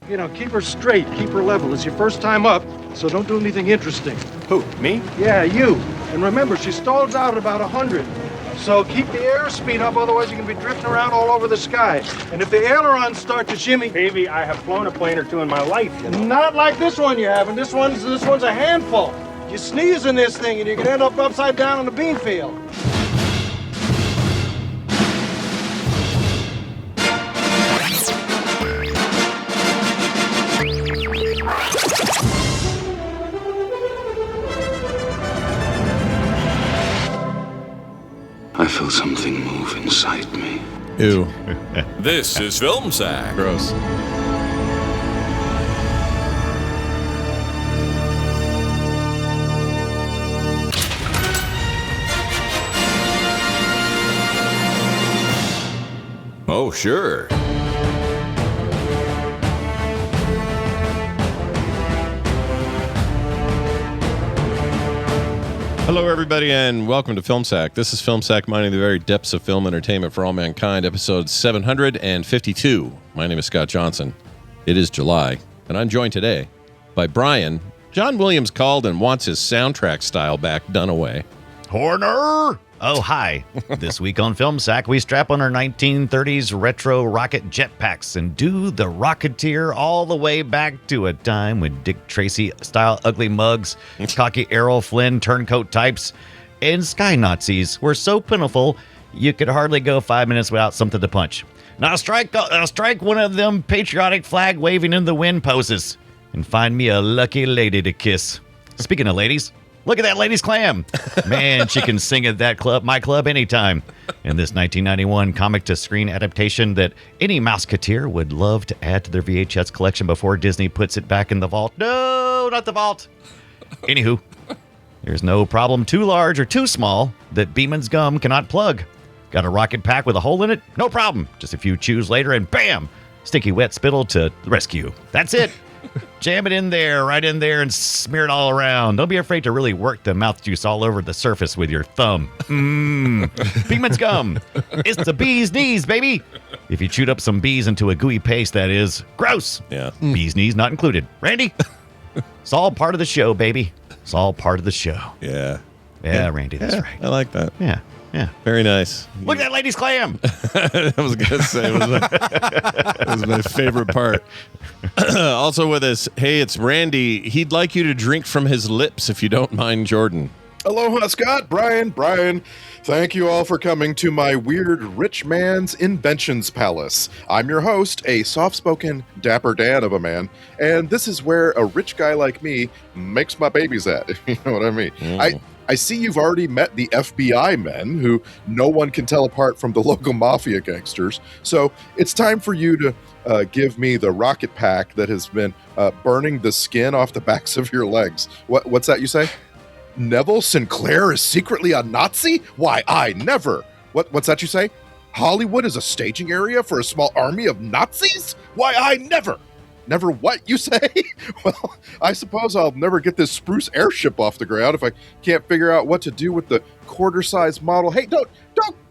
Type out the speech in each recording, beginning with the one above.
Keep her straight, keep her level. It's your first time up, so don't do anything interesting. Who, me? Yeah, you. And remember, she stalls out at about 100. So keep the airspeed up, otherwise you're going to be drifting around all over the sky. And if the ailerons start to shimmy... Baby, I have flown a plane or two in my life, Not like this one you have, and this one's a handful. You sneeze in this thing, and you can end up upside down on the bean field. I feel something move inside me. Ew. This is Film Sack. Gross. Oh, sure. Hello, everybody, and welcome to Film Sack. This is Film Sack, mining the very depths of film entertainment for all mankind, episode 752. My name is Scott Johnson. It is July, and I'm joined today by Brian. John Williams called and wants his soundtrack style back done away. Horner! Oh, hi. This week on Film Sack, we strap on our 1930s retro rocket jetpacks and do the Rocketeer all the way back to a time when Dick Tracy-style ugly mugs, cocky Errol Flynn turncoat types, and sky Nazis were so plentiful you could hardly go 5 minutes without something to punch. Now strike one of them patriotic flag-waving in the wind poses and find me a lucky lady to kiss. Speaking of ladies... Look at that ladies' clam. Man, she can sing at that club, my club, anytime. In this 1991 comic-to-screen adaptation that any Mouseketeer would love to add to their VHS collection before Disney puts it back in the vault. No, not the vault. Anywho, there's no problem too large or too small that Beeman's gum cannot plug. Got a rocket pack with a hole in it? No problem. Just a few chews later and bam! Stinky wet spittle to the rescue. That's it. Jam it in there, right in there, and smear it all around. Don't be afraid to really work the mouth juice all over the surface with your thumb. Beeman's gum. It's the bee's knees, baby. If you chewed up some bees into a gooey paste, that is. Gross. Yeah. Bee's knees not included. Randy? It's all part of the show, baby. It's all part of the show. Yeah. Yeah, Randy, that's right. I like that. Yeah. Very nice. Look at that lady's clam. I was going to say, it was my favorite part. Also with us, hey, it's Randy. He'd like you to drink from his lips, if you don't mind, Jordan. Aloha, Scott, Brian, thank you all for coming to my weird rich man's inventions palace. I'm your host, a soft-spoken, dapper Dan of a man, and this is where a rich guy like me makes my babies at, if you know what I mean. I see you've already met the FBI men, who no one can tell apart from the local mafia gangsters, so it's time for you to give me the rocket pack that has been burning the skin off the backs of your legs. What's that you say? Neville Sinclair is secretly a Nazi? Why, I never. What's that you say? Hollywood is a staging area for a small army of Nazis? Why, I never. Never what, you say? Well, I suppose I'll never get this spruce airship off the ground if I can't figure out what to do with the quarter-size model. Hey, don't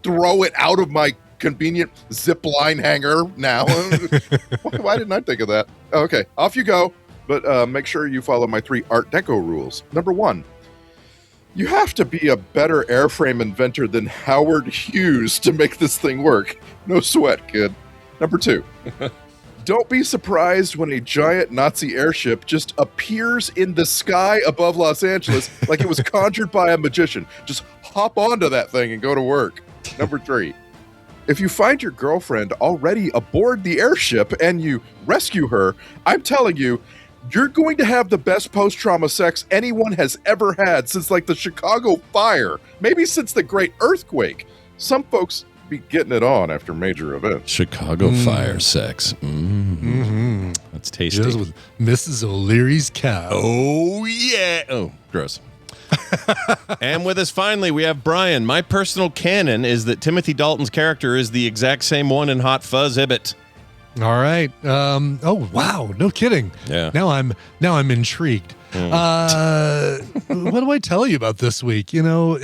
throw it out of my convenient zip line hanger now. Why didn't I think of that? Okay, off you go. But make sure you follow my 3 Art Deco rules. Number 1, you have to be a better airframe inventor than Howard Hughes to make this thing work. No sweat, kid. Number 2, don't be surprised when a giant Nazi airship just appears in the sky above Los Angeles like it was conjured by a magician. Just hop onto that thing and go to work. Number 3, if you find your girlfriend already aboard the airship and you rescue her, I'm telling you, you're going to have the best post-trauma sex anyone has ever had since like the Chicago fire, maybe since the Great Earthquake. Some folks be getting it on after major events. Chicago fire sex. That's tasty. Just with Mrs. O'Leary's cow. Oh, yeah. Oh, gross. And with us finally, we have Brian. My personal canon is that Timothy Dalton's character is the exact same one in Hot Fuzz Ibbot. All right. Oh, wow. No kidding. Yeah. Now I'm intrigued. What do I tell you about this week? You know,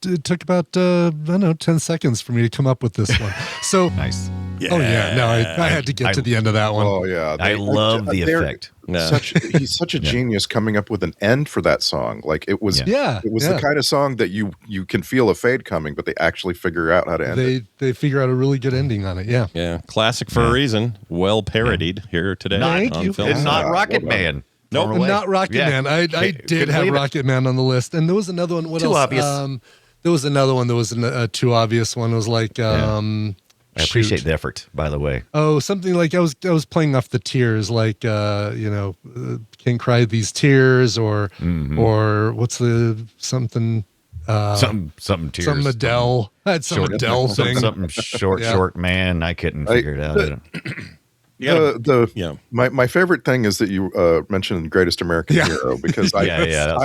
it took about I don't know 10 seconds for me to come up with this one. So Nice. Oh yeah, no, I had to get to the end of that one. Oh yeah, I love the effect. He's such a genius coming up with an end for that song. Like it was the kind of song that you can feel a fade coming, but they actually figure out how to end it. They figure out a really good ending on it. Yeah. Yeah. Classic for a reason. Well parodied here today. Thank on you. Film It's Sack. not Rocket Man. Nope. Not Rocket Man. I did have Rocket Man on the list, and there was another one. What Too else? obvious. There was another one. There was a too obvious one. It was like. I appreciate the effort, by the way. Oh, something like I was playing off the tears, like Can't Cry These Tears, or what's the something Something tears. some Adele. I had some Adele thing. Something short man. I couldn't figure it out. My favorite thing is that you mentioned Greatest American Hero, because I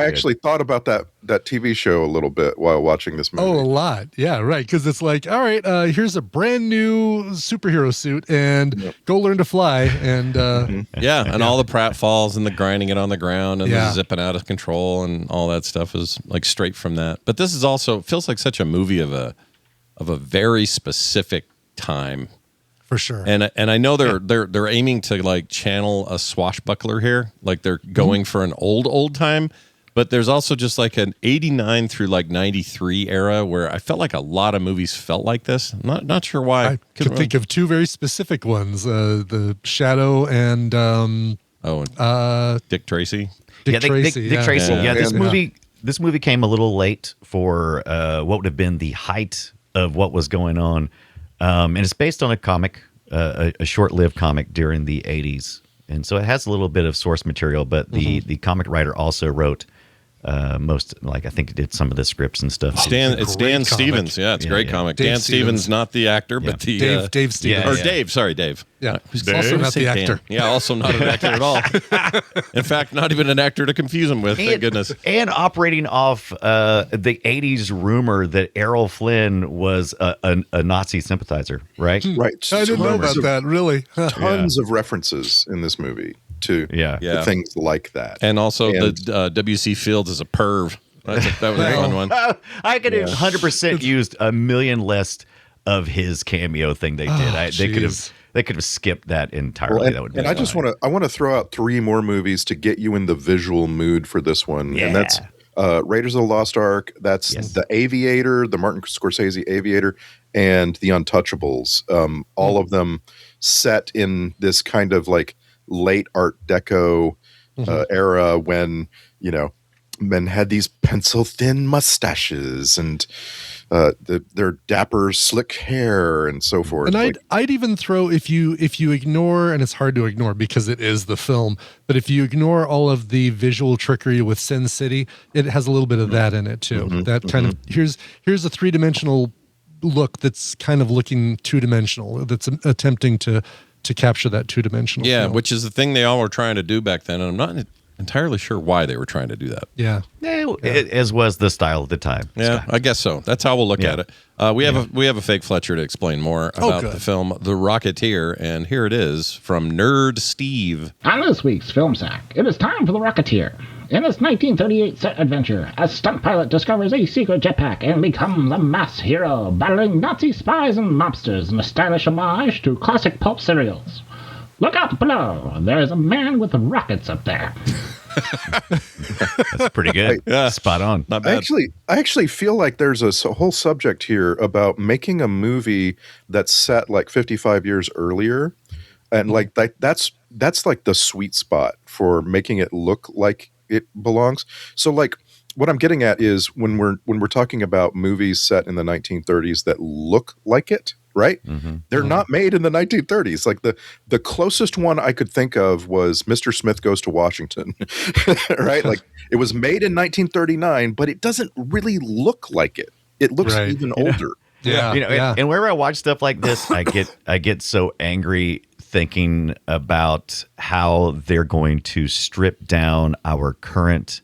actually thought about that TV show a little bit while watching this movie. Oh, a lot. Yeah, right. Because it's like, all right, here's a brand new superhero suit, and go learn to fly. And and all the pratfalls and the grinding it on the ground and the zipping out of control and all that stuff is like straight from that. But this is also feels like such a movie of a very specific time. For sure. And I know they're aiming to like channel a swashbuckler here, like they're going for an old time, but there's also just like an 89 through like 93 era where I felt like a lot of movies felt like this. Not sure why. I could think of two very specific ones: the Shadow and Dick Tracy. Dick Tracy. Dick Tracy. Yeah, this And, movie. This movie came a little late for what would have been the height of what was going on. And it's based on a comic, a short-lived comic during the 80s. And so it has a little bit of source material, but the comic writer also wrote I think he did some of the scripts and stuff. It's Dan Stevens. Yeah, it's a great comic. Dan Stevens, not the actor, but the Dave Stevens. Dave. Sorry, Dave. Yeah, he's also not the actor. Yeah, also not an actor at all. In fact, not even an actor to confuse him with. Thank goodness. And operating off the 80s rumor that Errol Flynn was a Nazi sympathizer, right? Right. I didn't know about that, really. Tons of references in this movie to things like that. And also the W.C. Fields is a perv. That was a fun one. I could have 100% used a million less of his cameo thing they did. They could have skipped that entirely. That would be. And I want to throw out three more movies to get you in the visual mood for this one. Yeah. And that's Raiders of the Lost Ark. That's The Aviator, the Martin Scorsese Aviator, and The Untouchables. All of them set in this kind of like late Art Deco era when, men had these pencil thin mustaches and their dapper slick hair and so forth. And I'd even throw, if you ignore, and it's hard to ignore because it is the film, but if you ignore all of the visual trickery with Sin City, it has a little bit of that in it too. That kind of here's a 3-dimensional look that's kind of looking 2-dimensional, that's attempting to capture that 2-dimensional feel. Which is the thing they all were trying to do back then, and I'm not entirely sure why they were trying to do that. As was the style of the time. Yeah, I guess so. That's how we'll look at it. We have a fake Fletcher to explain more about the film The Rocketeer, and here it is from Nerd Steve. On this week's Film Sack, it is time for The Rocketeer. In this 1938 set adventure, a stunt pilot discovers a secret jetpack and becomes the mass hero, battling Nazi spies and mobsters in a stylish homage to classic pulp serials. Look out below. There's a man with rockets up there. That's pretty good. Yeah. Spot on. Not bad. I actually feel like there's a whole subject here about making a movie that's set like 55 years earlier. And like that's like the sweet spot for making it look like it belongs. So like what I'm getting at is when we're talking about movies set in the 1930s that look like it, right? They're not made in the 1930s. Like the closest one I could think of was Mr. Smith Goes to Washington, right? Like it was made in 1939, but it doesn't really look like it. It looks even older. And whenever I watch stuff like this, I get so angry thinking about how they're going to strip down our current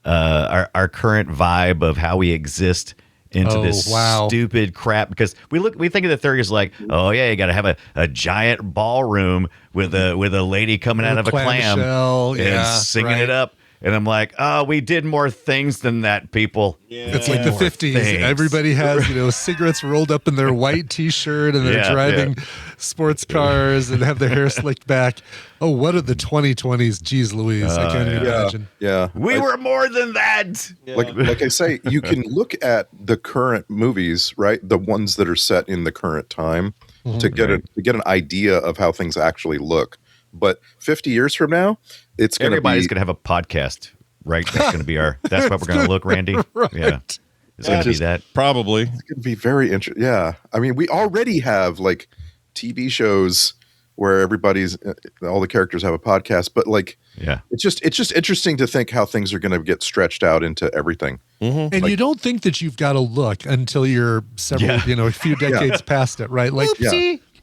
current vibe of how we exist into this stupid crap, because we think of the 30s like, oh yeah, you got to have a giant ballroom with a lady coming out of a clam shell, and singing it up. And I'm like, oh, we did more things than that, people. It's like the 50s. Everybody has, cigarettes rolled up in their white T-shirt, and they're driving sports cars and have their hair slicked back. Oh, what are the 2020s? Jeez Louise, I can't even imagine. Yeah. We were more than that. Like I say, you can look at the current movies, right? The ones that are set in the current time to get an idea of how things actually look. But 50 years from now, it's going to be... Everybody's going to have a podcast, right? That's going to be that's what we're going to look, Randy. Right. Yeah. It's going to be that. Probably. It's going to be very interesting. Yeah. I mean, we already have like TV shows where all the characters have a podcast, but like, it's just interesting to think how things are going to get stretched out into everything. Mm-hmm. And you don't think that you've got to look until you're several, a few decades past it, right? Like,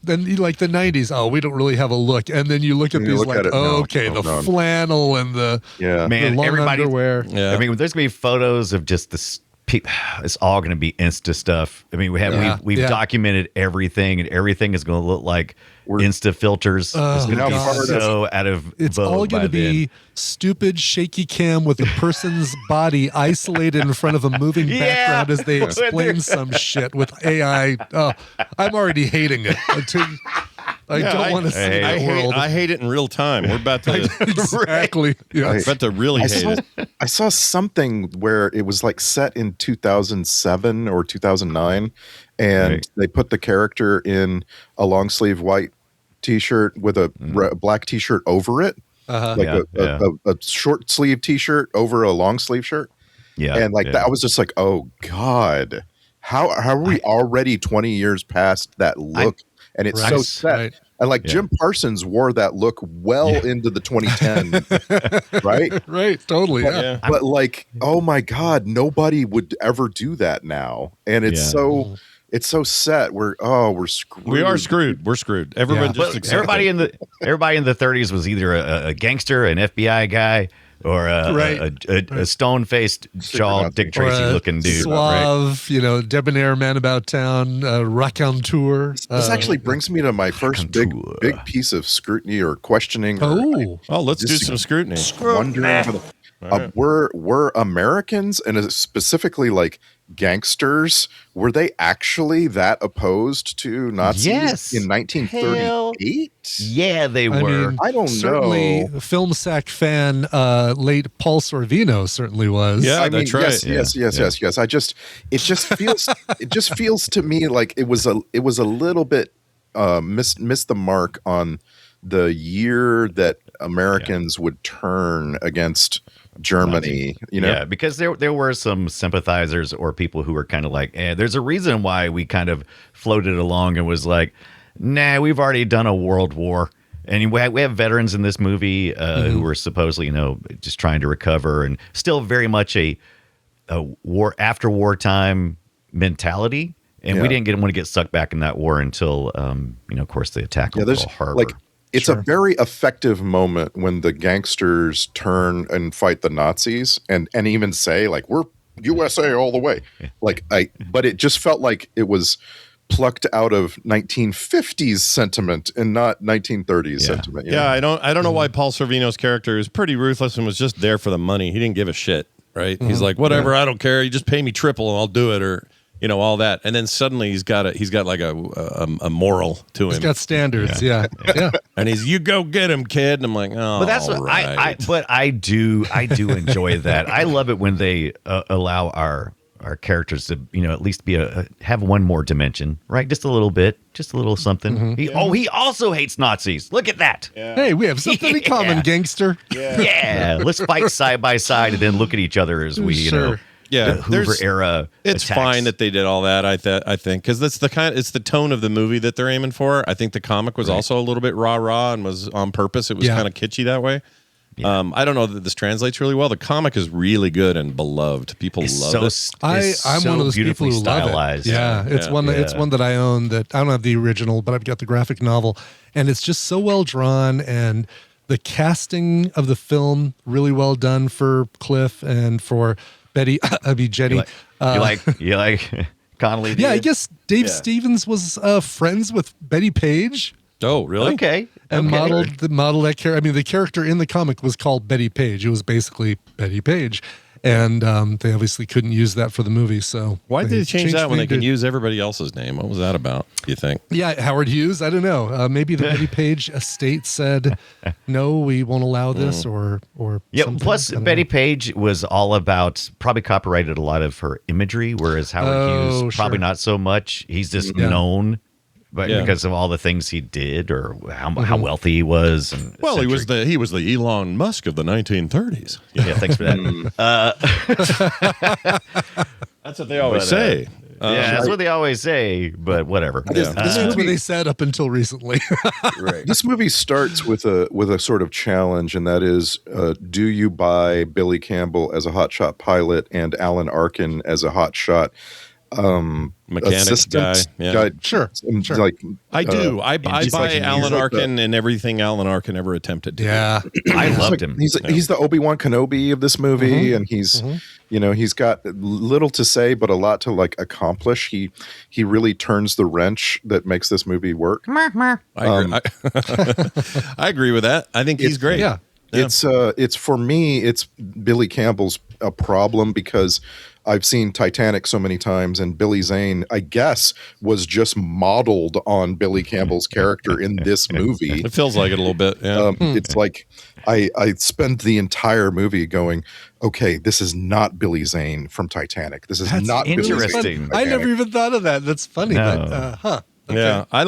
then like the 90s, we don't really have a look. And then you look at these the flannel and the long underwear. Yeah. I mean, there's going to be photos of just this. It's all going to be Insta stuff. I mean, we've documented everything, and everything is going to look like Insta filters. It's going to be so out of It's all going to be stupid shaky cam with a person's body isolated in front of a moving background as they explain some shit with AI. I'm already hating it. I don't want to see that world. I hate it in real time. We're about to exactly. About to really hate it. I saw something where it was like set in 2007 or 2009, and they put the character in a long sleeve white T-shirt with a black T-shirt over it, a short sleeve T-shirt over a long sleeve shirt. Yeah, and that, I was just like, oh God, how are we already 20 years past that look? And it's so set. Right. And like Jim Parsons wore that look well into the 2010s, right? Right, totally. Yeah. But like, oh my God, nobody would ever do that now. And it's so set. We're screwed. We are screwed. We're screwed. Everyone everybody in the 30s was either a gangster, an FBI guy, or a stone-faced jaw Dick Tracy looking dude, suave, debonair man about town, raconteur. This actually brings me to my first big piece of scrutiny or questioning. Let's do some scrutiny. Wondering, were Americans, and specifically like gangsters, were they actually that opposed to Nazis in 1938? Yeah, they were. I don't certainly know. Film sack fan, late Paul Sorvino certainly was. Yeah, that's right. Yes. It just feels to me like it was a little bit missed the mark on the year that Americans would turn against Germany, Yeah, because there were some sympathizers or people who were kind of like, there's a reason why we kind of floated along and was like, nah, we've already done a world war. And we have veterans in this movie who were supposedly, just trying to recover, and still very much a war after wartime mentality. And we didn't want to get sucked back in that war until, of course, the attack on Pearl Harbor. It's a very effective moment when the gangsters turn and fight the Nazis and even say like, we're USA all the way. But it just felt like it was plucked out of 1950s sentiment and not 1930s sentiment. Yeah, I don't know why Paul Sorvino's character is pretty ruthless and was just there for the money. He didn't give a shit, right? Mm-hmm. He's like, whatever, I don't care. You just pay me triple and I'll do it, or all that. And then suddenly he's got like a moral to him. He's got standards. Yeah. And you go get him, kid. And I'm like, but that's what I do enjoy that. I love it when they allow our characters to, at least have one more dimension, right? Just a little bit, just a little something. Mm-hmm. He also hates Nazis. Look at that. Yeah. Hey, we have something in common, gangster. Yeah. Let's fight side by side and then look at each other as we, the Hoover era. It's attacks. fine that they did all that. I think because it's the tone of the movie that they're aiming for. I think the comic was also a little bit rah and was on purpose. It was kind of kitschy that way. Yeah. I don't know that this translates really well. The comic is really good and beloved. People love it. I'm one of those people who stylized. love it. Yeah, it's one that I own. That I don't have the original, but I've got the graphic novel, and it's just so well drawn, and the casting of the film really well done for Cliff and for Jenny. You like Connolly? Yeah, I guess Dave Stevens was friends with Betty Page. Oh, really? Okay. And okay. modeled that character. I mean, the character in the comic was called Betty Page. It was basically Betty Page. And they obviously couldn't use that for the movie. So Why did they change changed that when the they could name to- use everybody else's name? What was that about, do you think? Yeah, Howard Hughes. I don't know. Maybe the Betty Page estate said, no, we won't allow this or Yeah. something. Plus, I don't Betty know. Page was all about probably copyrighted a lot of her imagery, whereas Howard Hughes probably sure. not so much. He's just Yeah. known, but Yeah. because of all the things he did or how wealthy he was. And Well, he was eccentric. the Elon Musk of the 1930s. Yeah. Thanks for that. That's what they always say. Yeah, that's what they always say, but whatever. That's what they said up until recently. This movie starts with a sort of challenge, and that is, do you buy Billy Campbell as a hotshot pilot and Alan Arkin as a hotshot Mechanic assistant guy, yeah. Sure. Like I do. I buy like- Alan he's like Arkin and everything Alan Arkin ever attempted to do. yeah. I loved him. He's the Obi-Wan Kenobi of this movie, and he's he's got little to say but a lot to like accomplish. He really turns the wrench that makes this movie work. I agree. I agree with that. I think he's great. Yeah. It's for me, it's Billy Campbell's a problem because I've seen Titanic so many times, and Billy Zane, I guess, was just modeled on Billy Campbell's character in this movie. It feels like it a little bit. Yeah. It's like I spent the entire movie going, okay, this is not Billy Zane from Titanic. This is That's not Billy Zane interesting. from I Titanic. never even thought of that. That's funny. No. But, okay. Yeah, I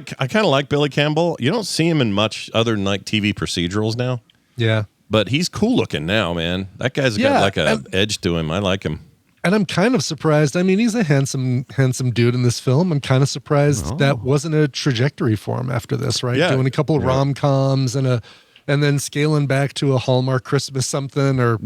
kind of like Billy Campbell. You don't see him in much other than like TV procedurals now, Yeah. but he's cool looking now, man. That guy's got Yeah, like a and- edge to him. I like him. And I'm kind of surprised. I mean, he's a handsome dude in this film. I'm kind of surprised that wasn't a trajectory for him after this, right? Yeah. Doing a couple of rom-coms and then scaling back to a Hallmark Christmas something or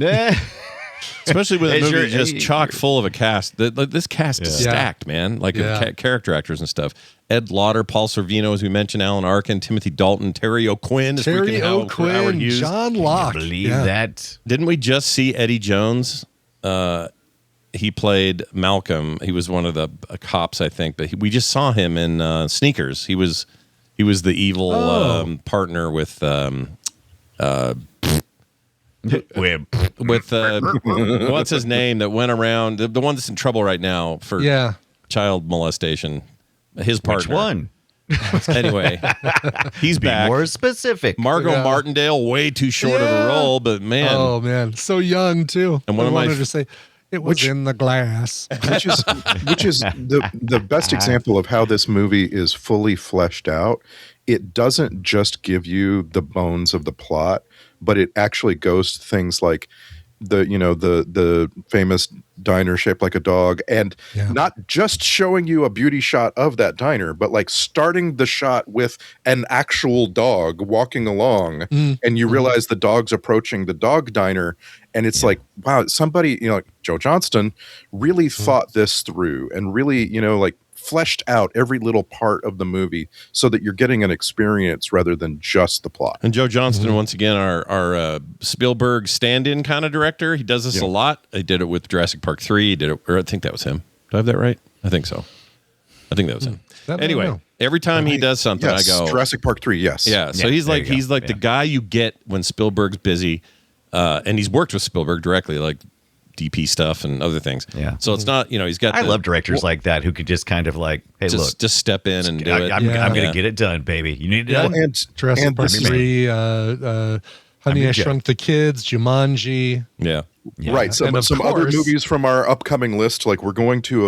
Especially with a As movie you're- just chock full of a cast. This cast is Yeah. stacked, man. Like Yeah. of character actors and stuff. Ed Lauder, Paul Sorvino, as we mentioned, Alan Arkin, Timothy Dalton, Terry O'Quinn, is Terry freaking Howard O'Quinn, Hughes. John Locke. believe Yeah. that. Didn't we just see Eddie Jones? He played Malcolm. He was one of the cops, I think. But we just saw him in Sneakers. He was the evil partner with what's his name that went around the one that's in trouble right now for Yeah. child molestation. His partner. Which one? Anyway, he's Be back. more specific. Margot Yeah. Martindale, way too short of a Yeah. role, but man, Oh man, so young too. And one I of my wanted to say it was in the glass. which is the best example of how this movie is fully fleshed out. It doesn't just give you the bones of the plot, but it actually goes to things like the famous diner shaped like a dog, and not just showing you a beauty shot of that diner, but like starting the shot with an actual dog walking along, and you realize the dog's approaching the dog diner, and it's like, wow, somebody, like Joe Johnston really thought this through and really, like fleshed out every little part of the movie so that you're getting an experience rather than just the plot. And Joe Johnston, once again, our Spielberg stand-in kind of director. He does this a lot. He did it with Jurassic Park 3. He did it, or I think that was him. Do I have that right? I think so. I think that was him. That I Anyway, don't know. every time he does something, Yes, I go, Jurassic Park 3, yes. yeah. So Yeah, he's there like you go. the guy you get when Spielberg's busy, and he's worked with Spielberg directly, like DP stuff and other things. Yeah. So it's not, he's got. I love directors like that who could just kind of like, hey, look, just step in and do it. I'm going Yeah. to get it done, baby. You need it Yeah. done. And Jurassic Park this is- 3, Honey, I Joe. Shrunk the Kids, Jumanji. Yeah. Right. And Some of other course- movies from our upcoming list, like we're going to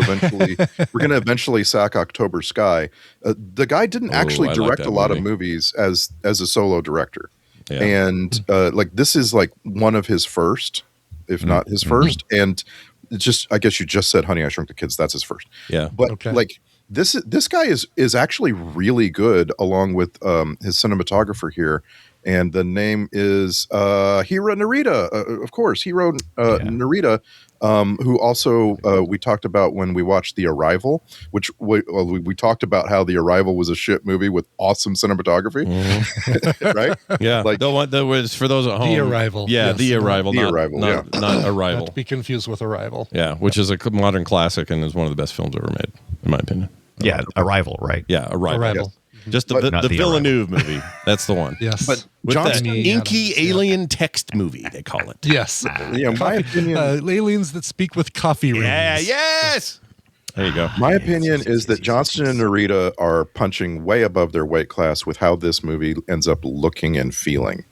eventually sack October Sky. The guy didn't actually I like direct that a lot of movie. movies as a solo director. Yeah. And like this is like one of his first, if not his first. And it's just, I guess you just said Honey, I Shrunk the Kids. That's his first. Yeah. But Okay. like this guy is actually really good along with his cinematographer here. And the name is Hiro Narita, of course. Hiro Narita, who also we talked about when we watched The Arrival, which we talked about how The Arrival was a shit movie with awesome cinematography, right? Yeah. Like- the one that was for those at home. The Arrival. Yeah. Yes. The Arrival. The not, Arrival, Not, yeah. not Not Arrival. to be confused with Arrival. Yeah. Which is a modern classic and is one of the best films ever made, in my opinion. Yeah, Arrival, right? Yeah. Arrival. Arrival. Just But- the Not the Villeneuve movie. That's the one. Yes. But With that Johnston, inky Adams, yeah. alien text movie, they call it. Yes. my opinion, Aliens that speak with coffee rings. Yeah, yes. There you go. my opinion is that Johnston and Narita are punching way above their weight class with how this movie ends up looking and feeling.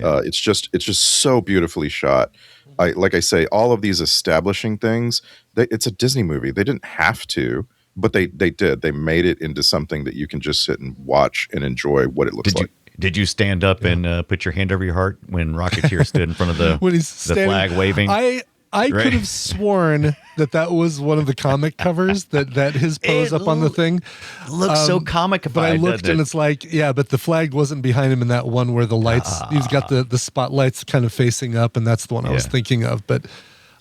It's just so beautifully shot. Like I say, all of these establishing things. It's a Disney movie. They didn't have to, but they did. They made it into something that you can just sit and watch and enjoy what it looks like. Did you stand up and put your hand over your heart when Rocketeer stood in front of the When he's the standing, flag waving? I could have sworn that was one of the comic covers that his pose It up on the thing. Looks so comic-ified, But I looked doesn't and it? it's like, yeah, but the flag wasn't behind him in that one where the lights, he's got the spotlights kind of facing up, and that's the one I was Yeah. thinking of. But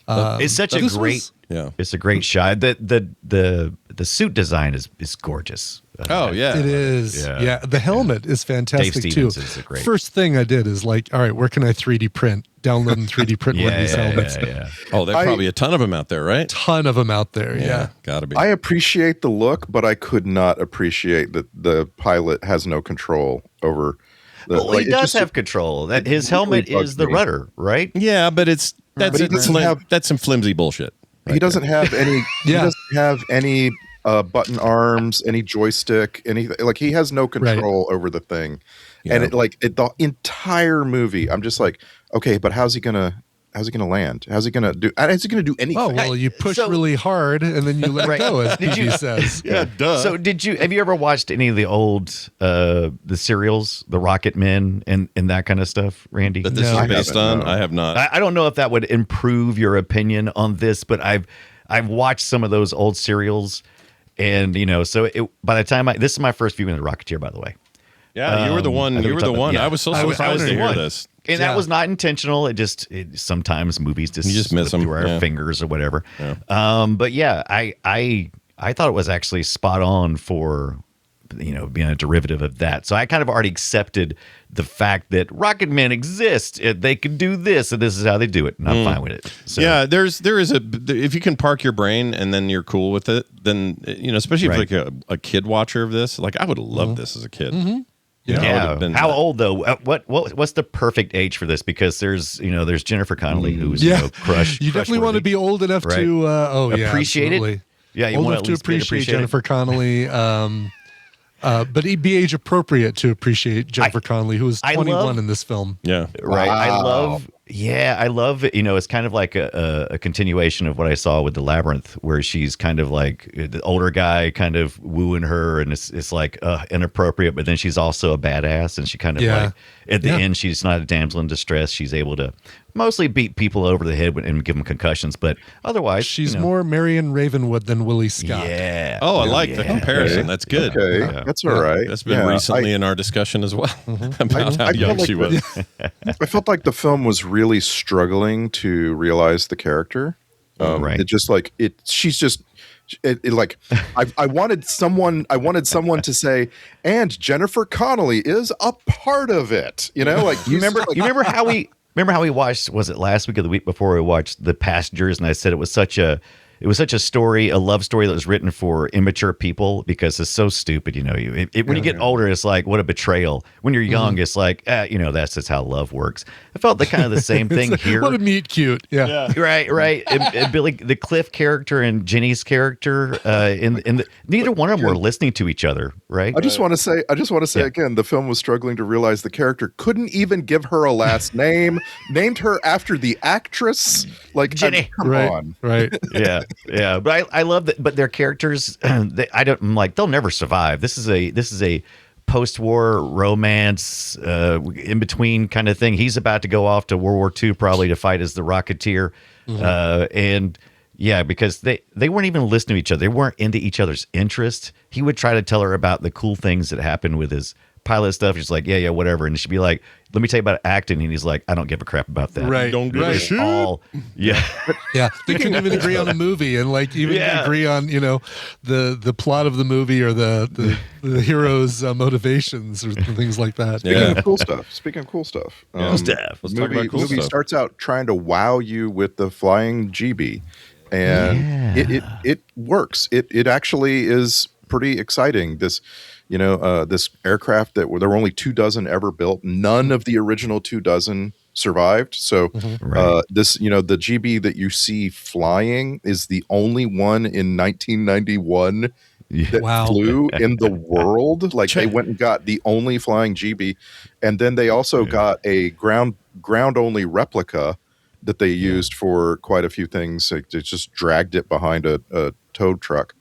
It's such a this great. was- Yeah. It's a great shot. The suit design is gorgeous. Oh, yeah. It is. Yeah. Yeah. The helmet is fantastic Dave too. Stevens is a great- First thing I did is like, all right, where can I 3D print? Download and 3D print one of these helmets. yeah. Oh, there are probably a ton of them out there, right? Ton of them out there. Yeah. Gotta be. I appreciate the look, but I could not appreciate that the pilot has no control over. Well, he does have control. That his helmet bugs is the me. rudder, right? Yeah, but that's But he doesn't have- that's some flimsy bullshit. He doesn't have any. He Yeah. doesn't have any button arms, any joystick, anything. Like he has no control over the thing, and the entire movie, I'm just like, okay, but how's he gonna land? How's he gonna do anything? Oh, well, you push So- really hard and then you let Right. go, as Did PG you- says. Yeah, duh. So have you ever watched any of the old the serials, the Rocket Men and that kind of stuff, Randy? that this No. is based on? No. I have not. I don't know if that would improve your opinion on this, but I've watched some of those old serials, and so by the time this is my first viewing of the Rocketeer, by the way. Yeah, you were the one. I think You we're were the talking- one. yeah. I was so I was surprised to hear wondering. this. And Yeah. that was not intentional. It sometimes movies just You just miss slip them, through our yeah. fingers or whatever. But yeah, I thought it was actually spot on for being a derivative of that. So I kind of already accepted the fact that Rocket Men exist. They can do this, and this is how they do it, and I'm fine with it. So, Yeah, there is if you can park your brain and then you're cool with it, then especially Right. if like a kid watcher of this, like I would have loved this as a kid. You know, I would Yeah. have been- How old though? What's the perfect age for this? Because there's Jennifer Connelly who's crushed. You definitely want to be old enough Right. to Appreciate it? absolutely. Yeah, you Old want enough at to least be able to appreciate appreciate it? Jennifer Connelly. But he'd be age appropriate to appreciate Jennifer Connelly, who was I 21 love- in this film. yeah. Right. I Wow. love it's kind of like a continuation of what I saw with the Labyrinth, where she's kind of like the older guy kind of wooing her, and it's like inappropriate, but then she's also a badass, and she kind of like at the end, she's not a damsel in distress. She's able to mostly beat people over the head and give them concussions, but otherwise She's more Marion Ravenwood than Willie Scott. Yeah. Oh, I like the comparison. Okay. That's good. Okay, Yeah. that's all right. That's been Yeah, recently in our discussion as well about how I young felt she like was. I felt like the film was really struggling to realize the character. Right. It just like it. She's just. It like I wanted someone to say, and Jennifer Connelly is a part of it. Like You remember how we watched, was it last week or the week before, we watched The Passengers, and I said it was such a story, a love story that was written for immature people because it's so stupid. When you get older, it's like, what a betrayal. When you're young, it's like, that's just how love works. I felt kind of the same thing here. What a meet cute. Yeah. Right. And Billy, the Cliff character and Jenny's character, neither one of them were listening to each other, right? I just want to say again, the film was struggling to realize the character, couldn't even give her a last name, named her after the actress. Like, Jenny. come Right. on. Right. Yeah, but I love that. But their characters, I'm like, they'll never survive. This is a post-war romance, in between kind of thing. He's about to go off to World War II probably to fight as the Rocketeer, and yeah, because they weren't even listening to each other. They weren't into each other's interest. He would try to tell her about the cool things that happened with his pilot stuff. She's like, yeah, whatever. And she'd be like, let me tell you about acting. And he's like, I don't give a crap about that. Right. Don't give a right. shit. All, yeah. Yeah, they couldn't even agree on a movie, and like even Yeah. agree on the plot of the movie or the hero's motivations or things like that. Speaking of cool stuff. Let's The talk about movie, cool movie stuff. starts out trying to wow you with the flying GB, and it works. It actually is pretty exciting. this aircraft that there were only 24 ever built. None of the original 24 survived. So this, the GB that you see flying is the only one in 1991 that flew in the world. Like they went and got the only flying GB, and then they also got a ground only replica that they used for quite a few things. They just dragged it behind a tow truck.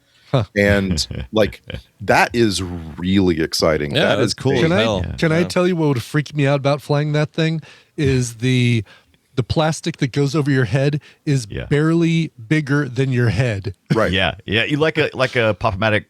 And like that is really exciting. Yeah, that is cool. Can I tell you what would freak me out about flying that thing is the plastic that goes over your head is barely bigger than your head. Right. Yeah. You like a Pop-O-Matic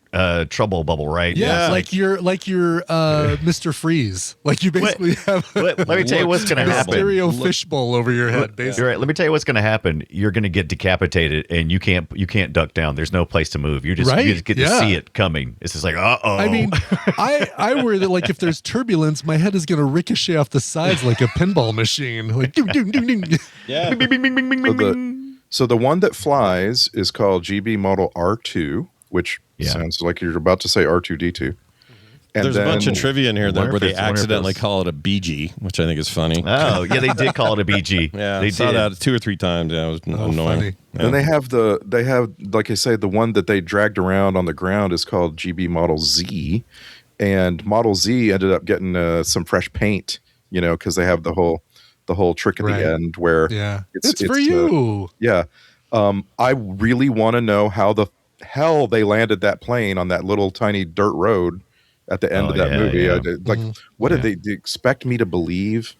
trouble bubble, right? Yeah. Like you're Mr. Freeze. Like you basically have let me tell you what's going to happen. Stereo fishbowl over your head, basically. You're right. Let me tell you what's going to happen. You're going to get decapitated, and you can't duck down. There's no place to move. You just get to see it coming. It's just like, uh-oh. I mean, I worry that like if there's turbulence, my head is going to ricochet off the sides like a pinball machine. Like ding, ding, ding, ding. Yeah. Bing, bing, bing, bing, bing, bing, bing. So the one that flies is called GB Model R2, which sounds like you're about to say R2D2. And there's a bunch of trivia in here where they it's- accidentally call it a BG, which I think is funny. Oh, yeah, they did call it a BG. Yeah, they I saw did. that 2 or 3 times. Yeah, it was annoying. funny. Yeah. Then they have like I say, the one that they dragged around on the ground is called GB Model Z, and Model Z ended up getting some fresh paint, because they have the whole trick at the end where it's for you. I really want to know how the hell they landed that plane on that little tiny dirt road at the end of that movie. Yeah. What did they expect me to believe?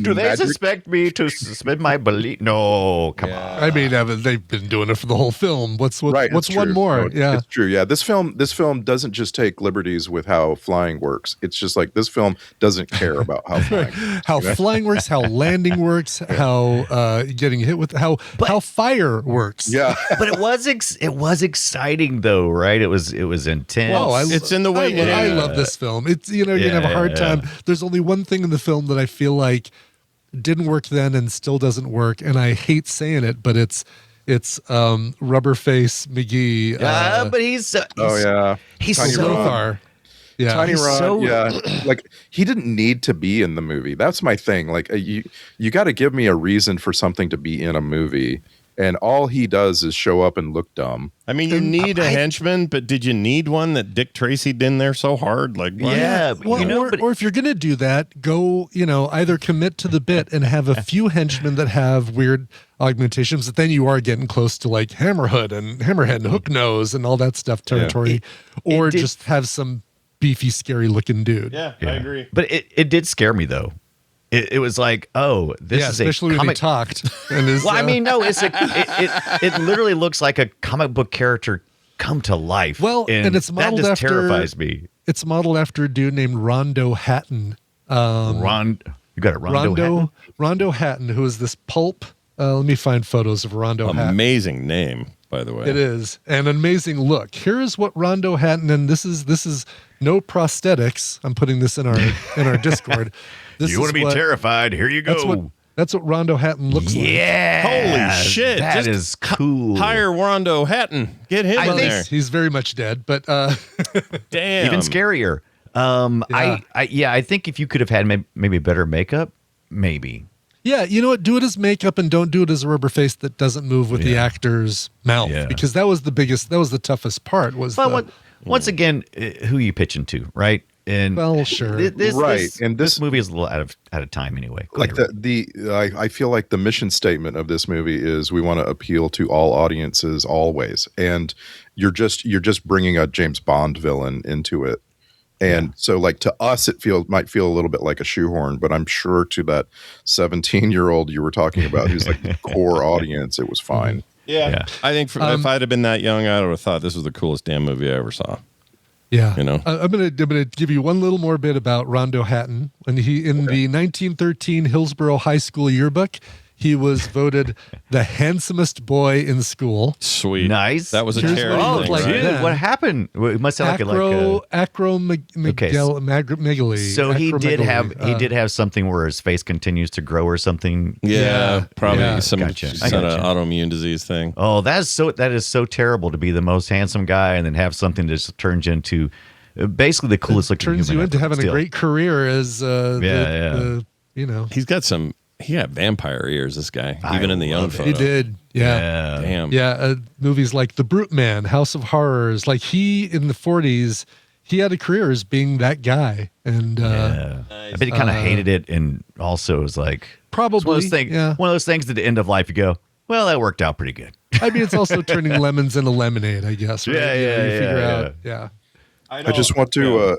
Do they suspect me to suspend my belief? No, come on. I mean, they've been doing it for the whole film. What's it's one true. more? No, it's true. Yeah, this film doesn't just take liberties with how flying works. It's just like this film doesn't care about how flying works. How flying works, how landing works, how getting hit with how fire works. Yeah, But it was exciting though, right? It was intense. It's in the way. I love this film. It's you're gonna have a hard time. There's only one thing in the film that I feel like didn't work then and still doesn't work, and I hate saying it, but it's Rubberface McGee. But he's he's Tiny so Lothar. Yeah, Tiny he's Ron, so- like he didn't need to be in the movie. That's my thing. Like you got to give me a reason for something to be in a movie, and all he does is show up and look dumb. I mean, you need a henchman, but did you need one that Dick Tracy'd in there so hard? Like, why? Yeah, Well, or if you're gonna do that, go either commit to the bit and have a few henchmen that have weird augmentations, but then you are getting close to like Hammerhead and Hook Nose and all that stuff territory, or just have some beefy, scary looking dude. Yeah, I agree. But it did scare me though. It was like, oh, this is especially a when he comic. talked. And his, Well, I mean, no, it literally looks like a comic book character come to life. Well, and it's modeled that just after terrifies me. It's modeled after a dude named Rondo Hatton. You got it, Rondo. Rondo Hatton, who is this pulp. Let me find photos of Rondo Hatton. Amazing name, by the way. It is an amazing look. Here is what Rondo Hatton, and this is no prosthetics. I'm putting this in our Discord. This You want to be terrified? Here you go. That's what Rondo Hatton looks like. Yeah. Holy shit. That Just is cool. Hire Rondo Hatton. Get him in there. He's very much dead, but Damn. Even scarier. I think if you could have had maybe better makeup, maybe. yeah, you know what? Do it as makeup and don't do it as a rubber face that doesn't move with the actor's mouth, because that was the toughest part. Once again, who are you pitching to, right? And well, sure, This movie is a little out of time anyway. Like I feel like the mission statement of this movie is we want to appeal to all audiences always, and you're just bringing a James Bond villain into it, and so like to us it might feel a little bit like a shoehorn, but I'm sure to that 17-year-old you were talking about who's like the core audience, it was fine. Yeah. I think if I'd have been that young, I would have thought this was the coolest damn movie I ever saw. Yeah, I'm gonna give you one little more bit about Rondo Hatton. When the 1913 Hillsborough High School yearbook, He was voted the handsomest boy in school. Sweet. Nice. That was a Here's charity what he thing, looked like right? then. What happened? Well, it must sound like Acromegaly. So he did Acromegaly. have something where his face continues to grow or something. Yeah, probably Yeah. some Gotcha. kind of autoimmune disease thing. Oh, that is so terrible to be the most handsome guy and then have something that just turns you into basically the coolest looking Turns human you into ever. having a Still. great career as He's got he got vampire ears, this guy, even in the young photo. He did. Yeah. Damn. Yeah. Movies like The Brute Man, House of Horrors. Like he, in the 40s, he had a career as being that guy. And I bet he kind of hated it, and also was like probably it's one of those things. yeah. One of those things at the end of life, you go, well, that worked out pretty good. I mean, it's also turning lemons into lemonade, I guess. Right? You figure out. Yeah. I just want to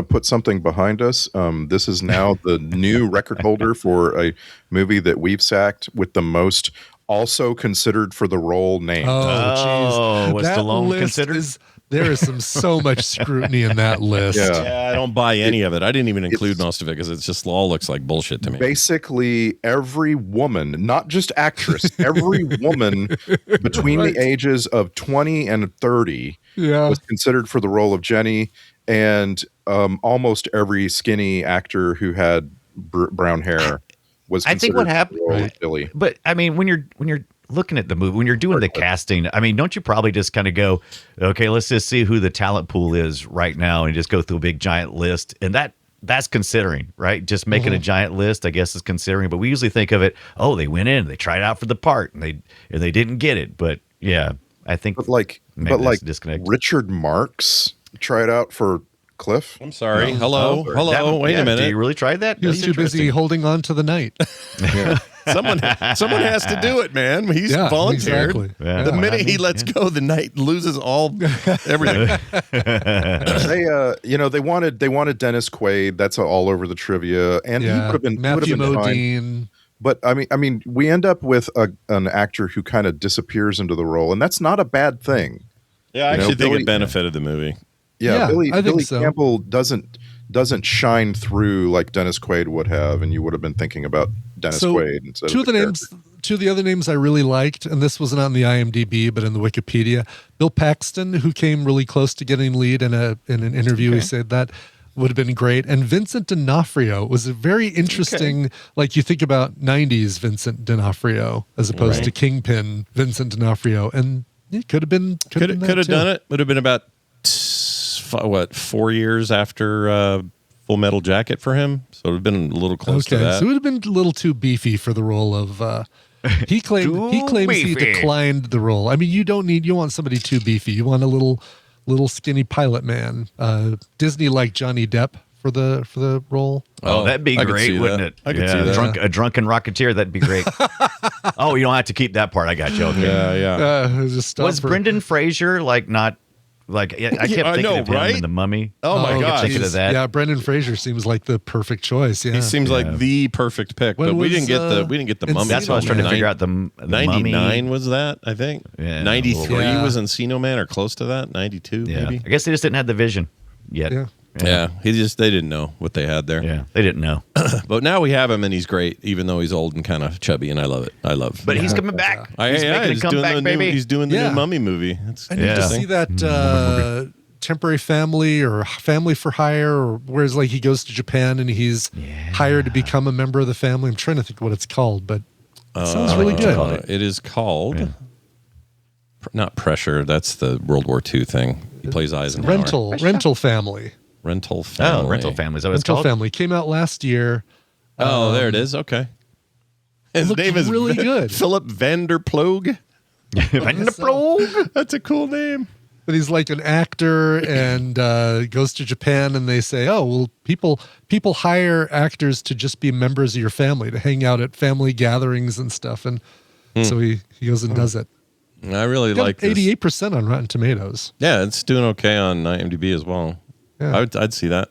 put something behind us. This is now the new record holder for a movie that we've sacked with the most also considered for the role name. Oh, jeez. was That Stallone list considered? There is so much scrutiny in that list. Yeah, I don't buy any of it. I didn't even include most of it because it just all looks like bullshit to me. Basically, every woman, not just actress, every woman between the ages of 20 and 30 was considered for the role of Jenny, and almost every skinny actor who had brown hair was I think what considered for the role happened, of Billy. but I mean, when you're looking at the movie, when you're doing the casting, I mean, don't you probably just kind of go, okay, let's just see who the talent pool is right now, and just go through a big giant list, and that's considering, right? Just making a giant list, I guess, is considering. But we usually think of it, oh, they went in, they tried out for the part, and they didn't get it. But yeah, I think, maybe that's a disconnect. Richard Marx tried out for Cliff. I'm sorry. Hello. Wait a minute. Do you really tried that? He was too busy holding on to the night. Someone has to do it, man. He's volunteered. Exactly. Yeah. The minute he lets go, the knight loses everything. They wanted Dennis Quaid. That's all over the trivia, and he would have been Matthew fine. Modine. But I mean, we end up with an actor who kind of disappears into the role, and that's not a bad thing. Yeah, I actually think Billy- it benefited the movie. Yeah, Billy I think so. Campbell doesn't shine through like Dennis Quaid would have, and you would have been thinking about Dennis Quaid instead two of of the names. Two of the other names I really liked, and this wasn't on the IMDb, but in the Wikipedia, Bill Paxton, who came really close to getting lead in an interview, he said that would have been great. And Vincent D'Onofrio was a very interesting, like you think about 90s Vincent D'Onofrio as opposed to Kingpin Vincent D'Onofrio, and it could have been Could have done it. Would have been about 4 years after Full Metal Jacket for him, so it would have been a little close to that. So it would have been a little too beefy for the role of. He claims he declined the role. I mean, you want somebody too beefy. You want a little skinny pilot man. Disney liked Johnny Depp for the role. Oh, that'd be I could great, see wouldn't that. it? I could see that. A drunken Rocketeer, that'd be great. Oh, you don't have to keep that part. I got you. Okay. Yeah. Was Brendan Fraser not I kept thinking of him in The Mummy. Oh my gosh. Thinking of that. Yeah, Brendan Fraser seems like the perfect choice. Yeah, He seems like the perfect pick, When but we was, didn't get the Mummy. That's what I was trying to figure out. The 99 Mummy. was that, I think. Yeah, 93 yeah. was Encino Man, or close to that. 92 Yeah, maybe. I guess they just didn't have the vision yet. Yeah. Yeah, they didn't know what they had there. Yeah, they didn't know. But now we have him, and he's great, even though he's old and kind of chubby, and I love it. But he's coming back. He's making a he's comeback, doing baby. He's doing the Yeah. new Mummy movie. That's I need to see that temporary family or family for hire, or whereas like he goes to Japan and he's hired to become a member of the family. I'm trying to think what it's called, but it sounds really good. It is called not Pressure. That's the World War II thing. He plays Eisenhower. Rental Family. Rental Family. Oh, Rental Family. Is that what it's Rental called? Family came out last year. Oh, there it is. Okay. His looks name is really good. Philip Vanderploeg. That's a cool name. But he's like an actor and goes to Japan, and they say, "Oh, well, people hire actors to just be members of your family, to hang out at family gatherings and stuff." And so he goes and does it. I really like this. 88% on Rotten Tomatoes. Yeah, it's doing okay on IMDb as well. Yeah. I'd see that.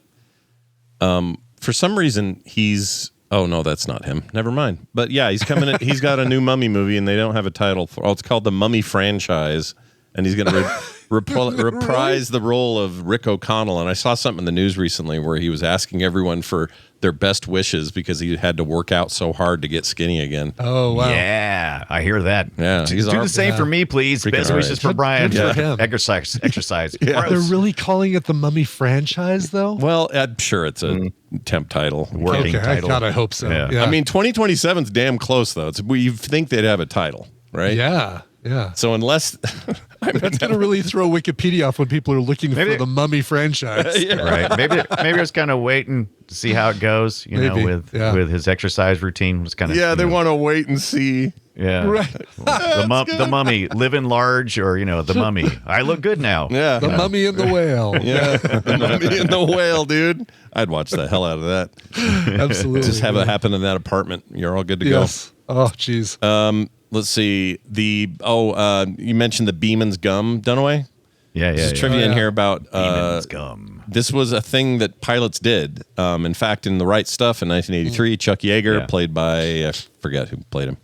For some reason, he's... Oh, no, that's not him. Never mind. But yeah, he's coming in. He's got a new Mummy movie, and they don't have a title for... Oh, it's called the Mummy franchise, and he's going to... reprised the role of Rick O'Connell. And I saw something in the news recently where he was asking everyone for their best wishes because he had to work out so hard to get skinny again. Oh, wow. Yeah, I hear that. Yeah, do the same for me, please. Freaking Best wishes for Brian. Good for him. Exercise. Yeah. They're really calling it the Mummy franchise, though? Well, I'm sure it's a temp title. Working Okay, title. God, I hope so. Yeah. Yeah. I mean, 2027's damn close, though. You think they'd have a title, right? yeah. So unless... That's going to really throw Wikipedia off when people are looking for the Mummy franchise. Right. Maybe I was kind of waiting to see how it goes, Maybe, with his exercise routine. Was kind of they want to wait and see. Yeah. Right. The Mummy, living large, or the Mummy. I look good now. Yeah. The Mummy and the Whale. Yeah. The Mummy and the Whale, dude. I'd watch the hell out of that. Absolutely. Just have it happen in that apartment. You're all good to go. Yes. Oh, jeez. Let's see. You mentioned the Beeman's gum, Dunaway. Yeah. There's trivia in here about Demon's gum. this was a thing that pilots did. In fact, in The Right Stuff in 1983, Chuck Yeager, played by, I forget who played him,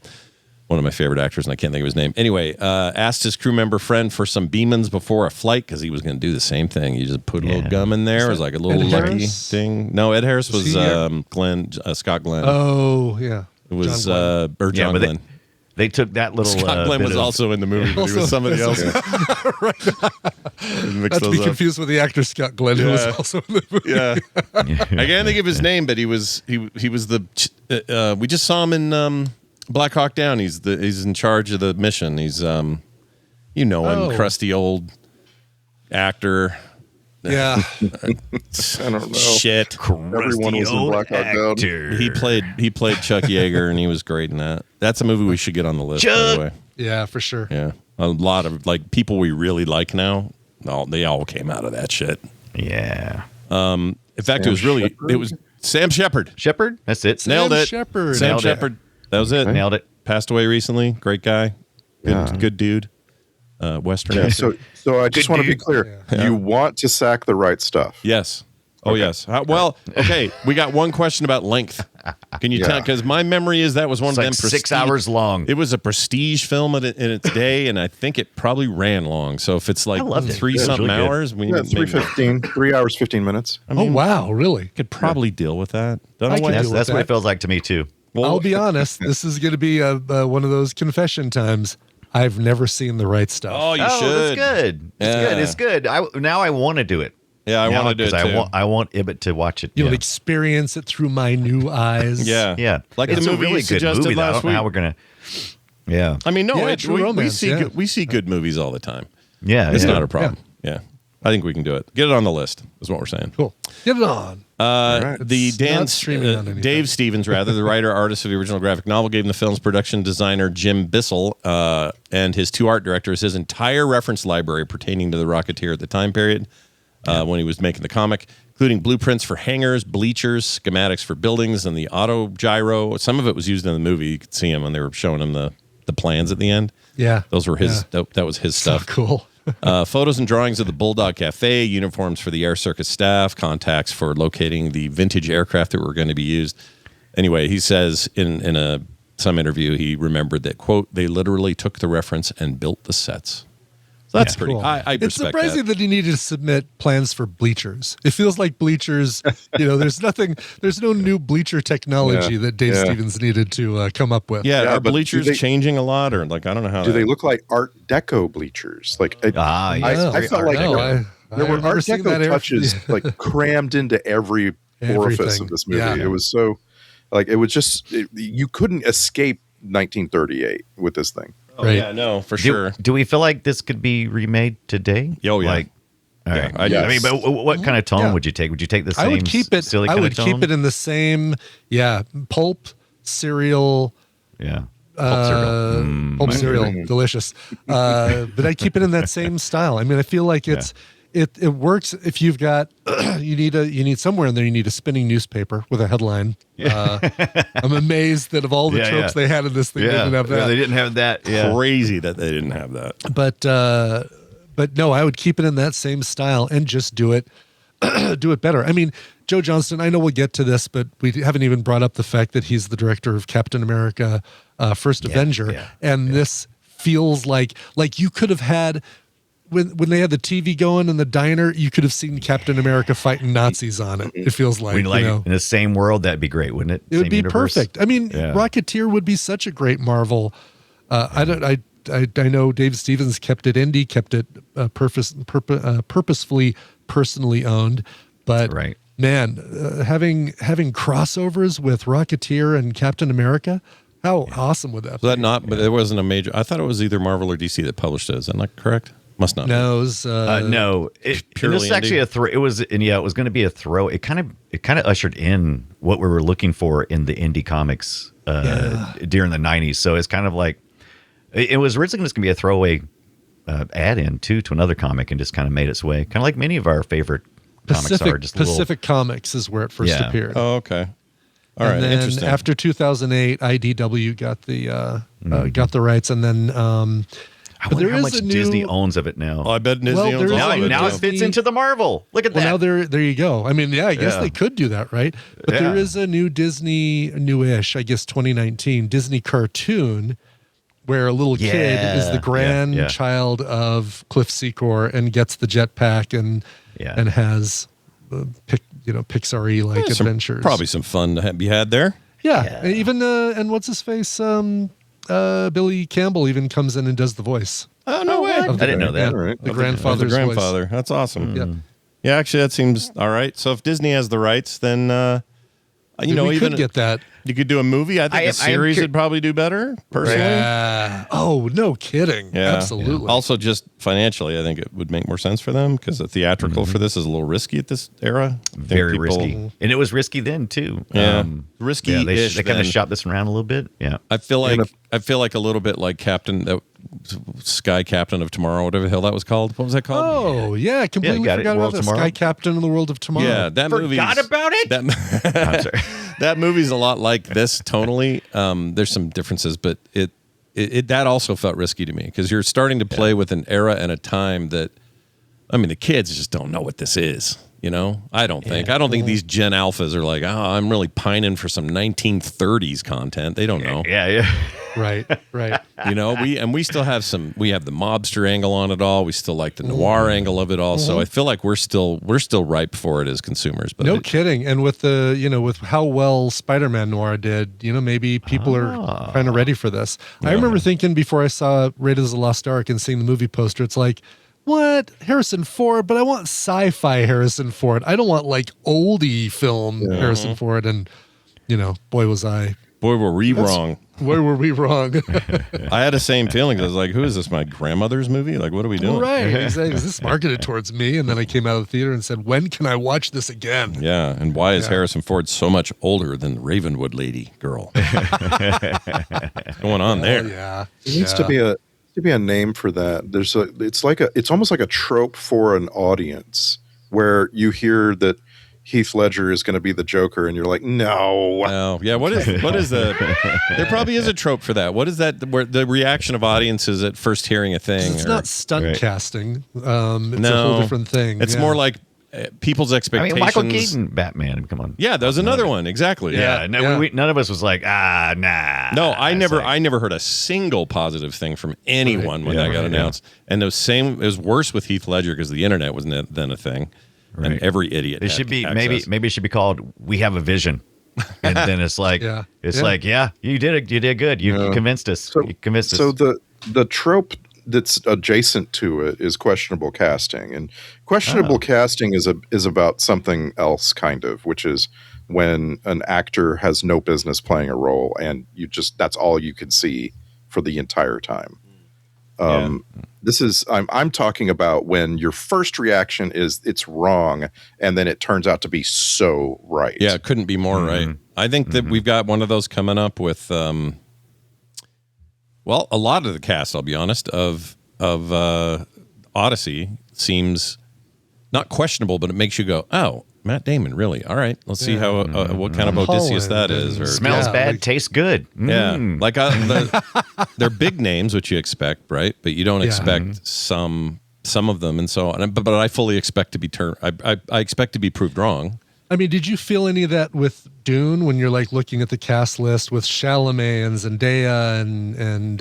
one of my favorite actors, and I can't think of his name. Anyway, asked his crew member friend for some Beemans before a flight because he was going to do the same thing. You just put a little gum in there. It was like a little Ed lucky Harris? thing. No, Ed Harris was he here? Scott Glenn. Oh, yeah. It was John Glenn. John but Glenn. They took that little. Scott Glenn bit was of- also in the movie, but he was somebody else. Not to be confused with the actor Scott Glenn, who was also in the movie. Yeah, I can't think of his name, but he was the. We just saw him in Black Hawk Down. He's in charge of the mission. He's him, crusty old actor. Yeah. I don't know. Shit. Everyone was in Black Hawk Down. He played Chuck Yeager, and he was great in that. That's a movie we should get on the list. By the way. Yeah, for sure. Yeah, a lot of people we really like now. They all came out of that shit. Yeah. In fact, it was Sam Shepard. Shepard? That's it. Nailed it. Shepard. Sam Nailed it. Shepard. That was it. Nailed it. Passed away recently. Great guy. Good dude. Western. Yeah, actor. so I just want to be clear. You want to sack the right stuff. Yes. Oh, yes. Well, okay. We got one question about length. Can you tell? Because my memory is that was one It's of like them 6 hours long. It was a prestige film in its day, and I think it probably ran long. So if it's like loved it. three Yeah, it was something really good. hours, we Yeah, maybe 3:15, 3 hours, 15 minutes. I mean, Oh, wow. Really? could probably deal with that. Don't I know could why. deal That's with what it that. feels like to me too. I'll be honest. This is going to be one of those confession times. I've never seen The Right Stuff. Oh, you That's should. good. Yeah. It's good. Now I want to do it. Yeah, I want to do it too. I want Ibbott to watch it. You'll yeah. experience it through my new eyes. Yeah. Yeah, Like it's the a movie really you good suggested movie. Though. I last don't know week. how we're gonna. Yeah, I mean, no, Yeah, True Romance, yeah. we see good movies all the time. yeah, It's yeah. not a problem. Yeah. I think we can do it. Get it on the list, is what we're saying. Cool. Get it on. The It's not streaming on anything. Dave Stevens, rather, the writer artist of the original graphic novel, gave him the film's production designer Jim Bissell and his two art directors his entire reference library pertaining to the Rocketeer at the time period when he was making the comic, including blueprints for hangars, bleachers, schematics for buildings, and the auto gyro. Some of it was used in the movie. You could see him when they were showing him the plans at the end. Yeah. Those were his. That was his So stuff. cool. Photos and drawings of the Bulldog Cafe, uniforms for the air circus staff, contacts for locating the vintage aircraft that were going to be used. Anyway, he says in some interview, he remembered that, quote, they literally took the reference and built the sets. So that's pretty Cool. I It's respect surprising that he needed to submit plans for bleachers. It feels like bleachers, there's no new bleacher technology that Dave Stevens needed to come up with. Yeah, are but bleachers do they- changing a lot? Or like, I don't know how Do they look like Art Deco bleachers? Like yes. I felt like No, there I've were never Art seen that Deco touches like crammed into every orifice Everything. of this movie. Yeah. It was so like it was just you couldn't escape 1938 with this thing. Right. Yeah, no, for sure. Do we feel like this could be remade today? Oh, yeah. Like, all right. Yeah, I mean, but what kind of tone Yeah. would you take? Would you take the same? I would keep it. Silly I kind would of tone? keep it in the same. Yeah, pulp cereal. Yeah. Pulp cereal, delicious. But I keep it in that same style. I mean, I feel like it works if you've got you need somewhere in there you need a spinning newspaper with a headline. I'm amazed that of all the tropes they had in this thing, they didn't have that. They didn't have that. Yeah. Crazy that they didn't have that. But no, I would keep it in that same style and just do it better. I mean, Joe Johnston, I know we'll get to this, but we haven't even brought up the fact that he's the director of Captain America, First Avenger. yeah, and this feels like you could have had when they had the TV going in the diner, you could have seen Captain America fighting Nazis on it. It feels like, in the same world, that'd be great, wouldn't it? It would be perfect. I mean, Rocketeer would be such a great Marvel. I know Dave Stevens kept it indie, kept it purposefully personally owned, but man, having crossovers with Rocketeer and Captain America, how awesome would that be? But it wasn't a major. I thought it was either Marvel or DC that published it. Is that not correct? Must not. No, it was, no. It was actually a throw. It was going to be a throw. It kind of ushered in what we were looking for in the indie comics during the 90s. So it's kind of like it was originally just going to be a throwaway add-in to another comic, and just kind of made its way, kind of like many of our favorite comics are. Just Pacific Comics is where it first appeared. Oh, okay. All right, then interesting. After 2008, IDW got the rights, and then I wonder how much Disney owns of it now. Oh, I bet Disney owns all of it. Now it fits into the Marvel. Look at that. Now there you go. I mean, I guess they could do that, right? But there is a new Disney, newish, I guess 2019, Disney cartoon where a little kid is the grandchild of Cliff Secord and gets the jetpack and has Pixar-y like adventures. Probably some fun to be had there. Yeah. Even and what's his face? Billy Campbell even comes in and does the voice. Oh, no way. I didn't know that. Yeah, the grandfather's grandfather. voice. That's awesome. Yeah. Yeah, actually, that seems all right. So if Disney has the rights, then we could get that. You could do a movie. I think a series would probably do better, personally. Yeah. Oh, no kidding. Yeah. Absolutely. Yeah. Also, just financially, I think it would make more sense for them because the theatrical for this is a little risky at this era. Very risky. And it was risky then, too. Yeah. Risky. Yeah, they kind of shot this around a little bit. Yeah. I feel like a little bit like Sky Captain of Tomorrow, whatever the hell that was called. What was that called? Oh, yeah. I completely forgot about that. Sky Captain of the World of Tomorrow. Yeah, that movie. Forgot about it? I'm sorry. That movie's a lot like this tonally. There's some differences, but that also felt risky to me because you're starting to play with an era and a time that, I mean, the kids just don't know what this is. You know, I don't think these Gen Alphas are like, I'm really pining for some 1930s content. They don't know. Yeah. Right. You know, we still have we have the mobster angle on it all. We still like the noir angle of it all. So I feel like we're still ripe for it as consumers. But no kidding. And with with how well Spider-Man noir did, maybe people are kind of ready for this. I remember thinking before I saw Raiders of the Lost Ark and seeing the movie poster, it's like, what? Harrison Ford, but I want sci-fi Harrison Ford. I don't want like oldie film Harrison Ford. And, boy, were we wrong. Boy, were we wrong. I had the same feeling. I was like, who is this? My grandmother's movie? Like, what are we doing? Right. Exactly. Is this marketed towards me? And then I came out of the theater and said, when can I watch this again? Yeah. And why is Harrison Ford so much older than the Ravenwood lady girl? What's going on there? Yeah. There needs to be a name for that. It's almost like a trope for an audience where you hear that Heath Ledger is going to be the Joker, and you're like, no. Yeah. What is the? There probably is a trope for that. What is that? Where the reaction of audiences at first hearing a thing? It's not stunt casting. It's a whole different thing. It's more like people's expectations. Michael Keaton, Batman. Come on. Yeah, that was another one. Exactly. Yeah. None of us was like, nah. No, I never heard a single positive thing from anyone when that got announced. And it was worse with Heath Ledger because the internet wasn't then a thing. Right. And every idiot. It should be access. Maybe it should be called "We Have a Vision," and then it's like you did good. You convinced us. So the trope that's adjacent to it is questionable casting, and questionable casting is about something else, kind of, which is when an actor has no business playing a role, and that's all you can see for the entire time. This is I'm talking about when your first reaction is it's wrong, and then it turns out to be so right. Yeah, it couldn't be more right. I think that we've got one of those coming up with a lot of the cast, I'll be honest, of Odyssey seems not questionable, but it makes you go, oh, Matt Damon, really? All right, let's see how what kind of Odysseus that is. Or smells bad, tastes good. Yeah, like they're big names, which you expect, right? But you don't expect some of them, and so on. But I fully expect to be I expect to be proved wrong. I mean, did you feel any of that with Dune when you're like looking at the cast list with Chalamet and Zendaya and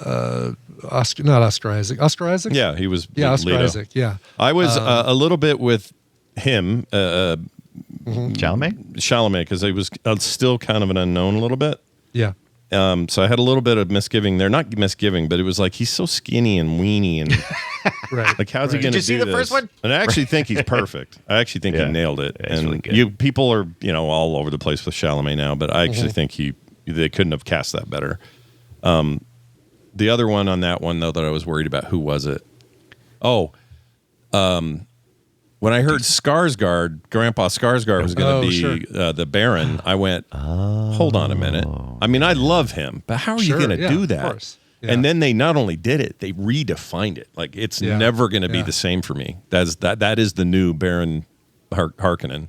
not Oscar Isaac. Oscar Isaac? Yeah, he was. Yeah, Oscar Leto. Isaac. Yeah. I was a little bit with him, Chalamet? because he was still kind of an unknown a little bit. Yeah. So I had a little bit of misgiving there. Not misgiving, but it was like he's so skinny and weenie and Right. like how's he going Did to you see do the this? first one? And I actually think he's perfect. I actually think he nailed it. Yeah, he's and really good. people are all over the place with Chalamet now, but I actually think they couldn't have cast that better. The other one on that one though that I was worried about, who was it? Oh, when I heard Skarsgård, Grandpa Skarsgård was going to be the Baron, I went, hold on a minute. I mean, I love him, but how are you going to do that? Of course. Yeah. And then they not only did it, they redefined it. Like it's never going to be the same for me. That is the new Baron Harkonnen,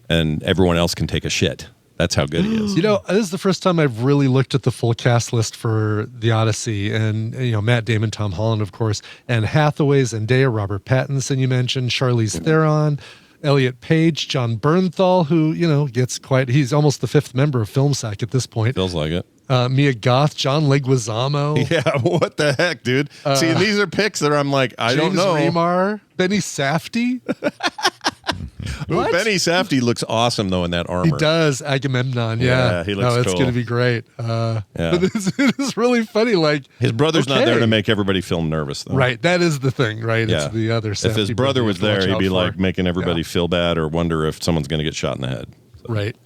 and everyone else can take a shit. That's how good he is. This is the first time I've really looked at the full cast list for The Odyssey, and Matt Damon, Tom Holland, of course, and Hathaway, Zendaya, Robert Pattinson. You mentioned Charlize Theron, Elliot Page, John Bernthal, who he's almost the fifth member of FilmSack at this point. Feels like it. Mia Goth, John Leguizamo. Yeah, what the heck, dude? See, these are picks that I'm like, I don't know. James Remar, Benny Safdie. Ooh, Benny Safdie looks awesome though in that armor. He does, Agamemnon. Yeah, he looks it's cool. going to be great. But it is really funny. Like his brother's not there to make everybody feel nervous, though. Right, that is the thing. Right, Yeah. it's the other. If his brother was there, he'd be like making everybody feel bad or wonder if someone's going to get shot in the head. So. Right.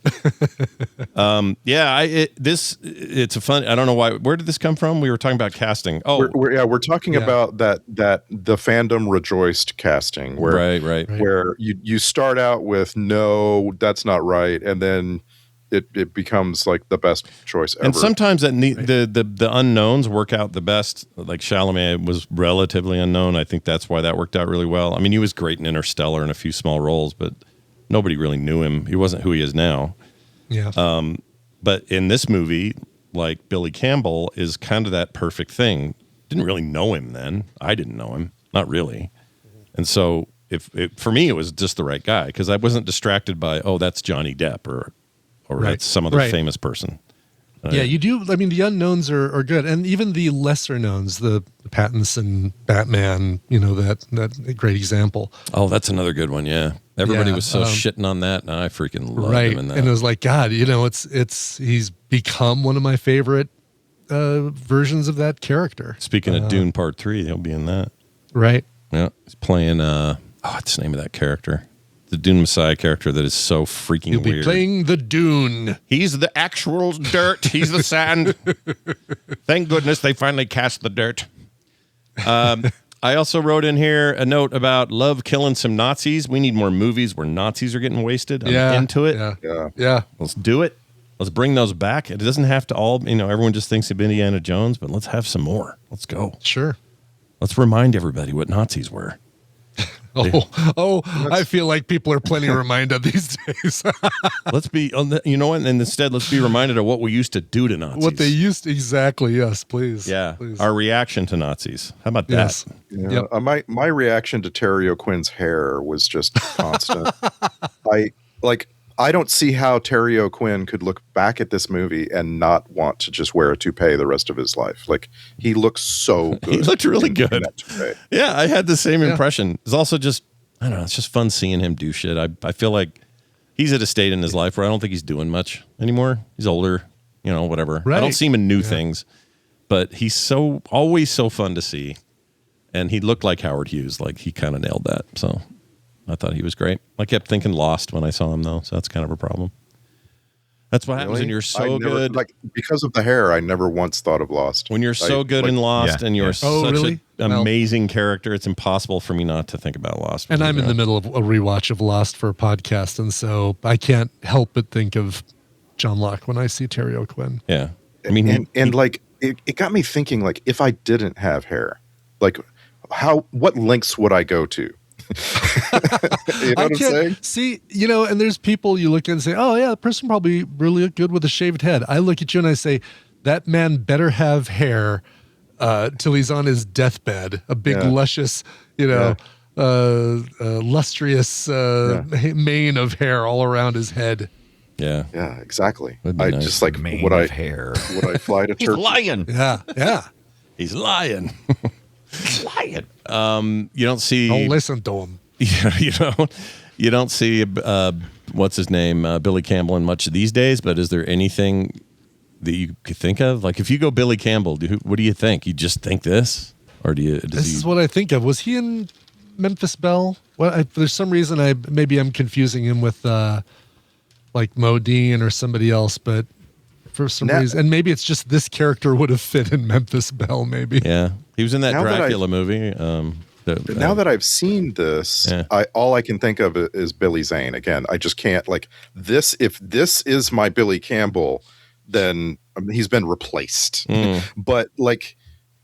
It's a fun. I don't know why. Where did this come from? We were talking about casting. Oh, we're talking about that the fandom rejoiced casting where right. where you start out with no, that's not right, and then it becomes like the best choice ever. And sometimes the unknowns work out the best. Like Chalamet was relatively unknown. I think that's why that worked out really well. I mean, he was great in Interstellar and a few small roles, but nobody really knew him. He wasn't who he is now. Yeah. But in this movie, like Billy Campbell is kind of that perfect thing. Didn't really know him then. I didn't know him, not really. And so for me, it was just the right guy because I wasn't distracted by that's Johnny Depp or that's some other famous person. Yeah, you do. I mean, the unknowns are good, and even the lesser knowns, the Pattinson Batman. That great example. Oh, that's another good one. Yeah, everybody was so shitting on that, and I freaking loved him in that. And it was like, God, he's become one of my favorite versions of that character. Speaking of Dune Part 3, he'll be in that. Right. Yeah, he's playing. What's the name of that character? The Dune Messiah character that is so freaking He'll be weird. playing the Dune. He's the actual dirt. He's the sand. Thank goodness they finally cast the dirt. I also wrote in here a note about love killing some Nazis. We need more movies where Nazis are getting wasted. I'm into it. Yeah. Let's do it. Let's bring those back. It doesn't have to all, everyone just thinks of Indiana Jones, but let's have some more. Let's go. Sure. Let's remind everybody what Nazis were. I feel like people are plenty reminded these days. Let's be, and instead let's be reminded of what we used to do to Nazis. What they used to, exactly. Yes, please. Yeah, please. Our reaction to Nazis. How about that? Yes. My reaction to Terry O'Quinn's hair was just constant. I don't see how Terry O'Quinn could look back at this movie and not want to just wear a toupee the rest of his life. Like, he looks so good. He looked really good. That toupee. Yeah, I had the same impression. It's also just, I don't know, it's just fun seeing him do shit. I feel like he's at a state in his life where I don't think he's doing much anymore. He's older, whatever. Right. I don't see him in new things, but he's always so fun to see. And he looked like Howard Hughes. Like, he kind of nailed that. So I thought he was great. I kept thinking Lost when I saw him, though, so that's kind of a problem. That's what happens when you're so good. Like, because of the hair, I never once thought of Lost. When you're so good in Lost and you're such an amazing character, it's impossible for me not to think about Lost. And I'm in the middle of a rewatch of Lost for a podcast, and so I can't help but think of John Locke when I see Terry O'Quinn. Yeah. I mean, it got me thinking, like, if I didn't have hair, like, what lengths would I go to? You know what I'm saying? See, and there's people you look at and say, oh yeah, the person probably really look good with a shaved head. I look at you and I say, that man better have hair till he's on his deathbed, a big luscious, lustrous mane of hair all around his head. Yeah. Yeah, exactly. I just like mane would I of hair. Would I fly to Turkey? Lion. Yeah. He's lying. Lying. You don't see. Don't listen to him. You don't see what's his name, Billy Campbell in much these days. But is there anything that you could think of? Like if you go Billy Campbell, what do you think? You just think this, or do you? This is what I think of. Was he in Memphis Belle? Well, there's some reason I'm confusing him with like Modine or somebody else, but for some reason, and maybe it's just this character would have fit in Memphis Belle. Maybe. Yeah, he was in that Now that Dracula movie. Now that I've seen this, all I can think of is Billy Zane. Again, I just can't like this. If this is my Billy Campbell, then he's been replaced. But like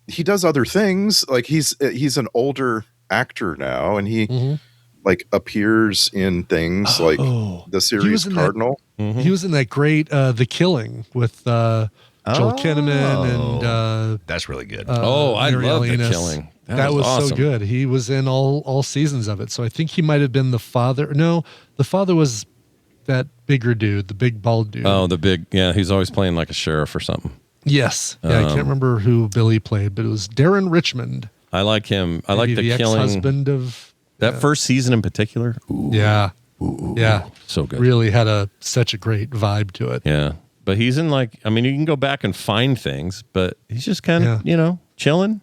he does other things. Like he's an older actor now, and he like appears in things like the series Cardinal. He was in that great The Killing with Joel Kinnaman and that's really good. I Mary love The Ellinas. Killing. That was awesome. so good. He was in all seasons of it. So I think he might have been the father. No, the father was that bigger dude, the big bald dude. Oh, the big, he's always playing like a sheriff or something. Yes. Yeah, I can't remember who Billy played, but it was Darren Richmond. I like him. I like the Killing. ex-husband of That first season in particular. Ooh, yeah. so good. Really had such a great vibe to it. Yeah. But he's in like, I mean, you can go back and find things, but he's just kind of, chilling.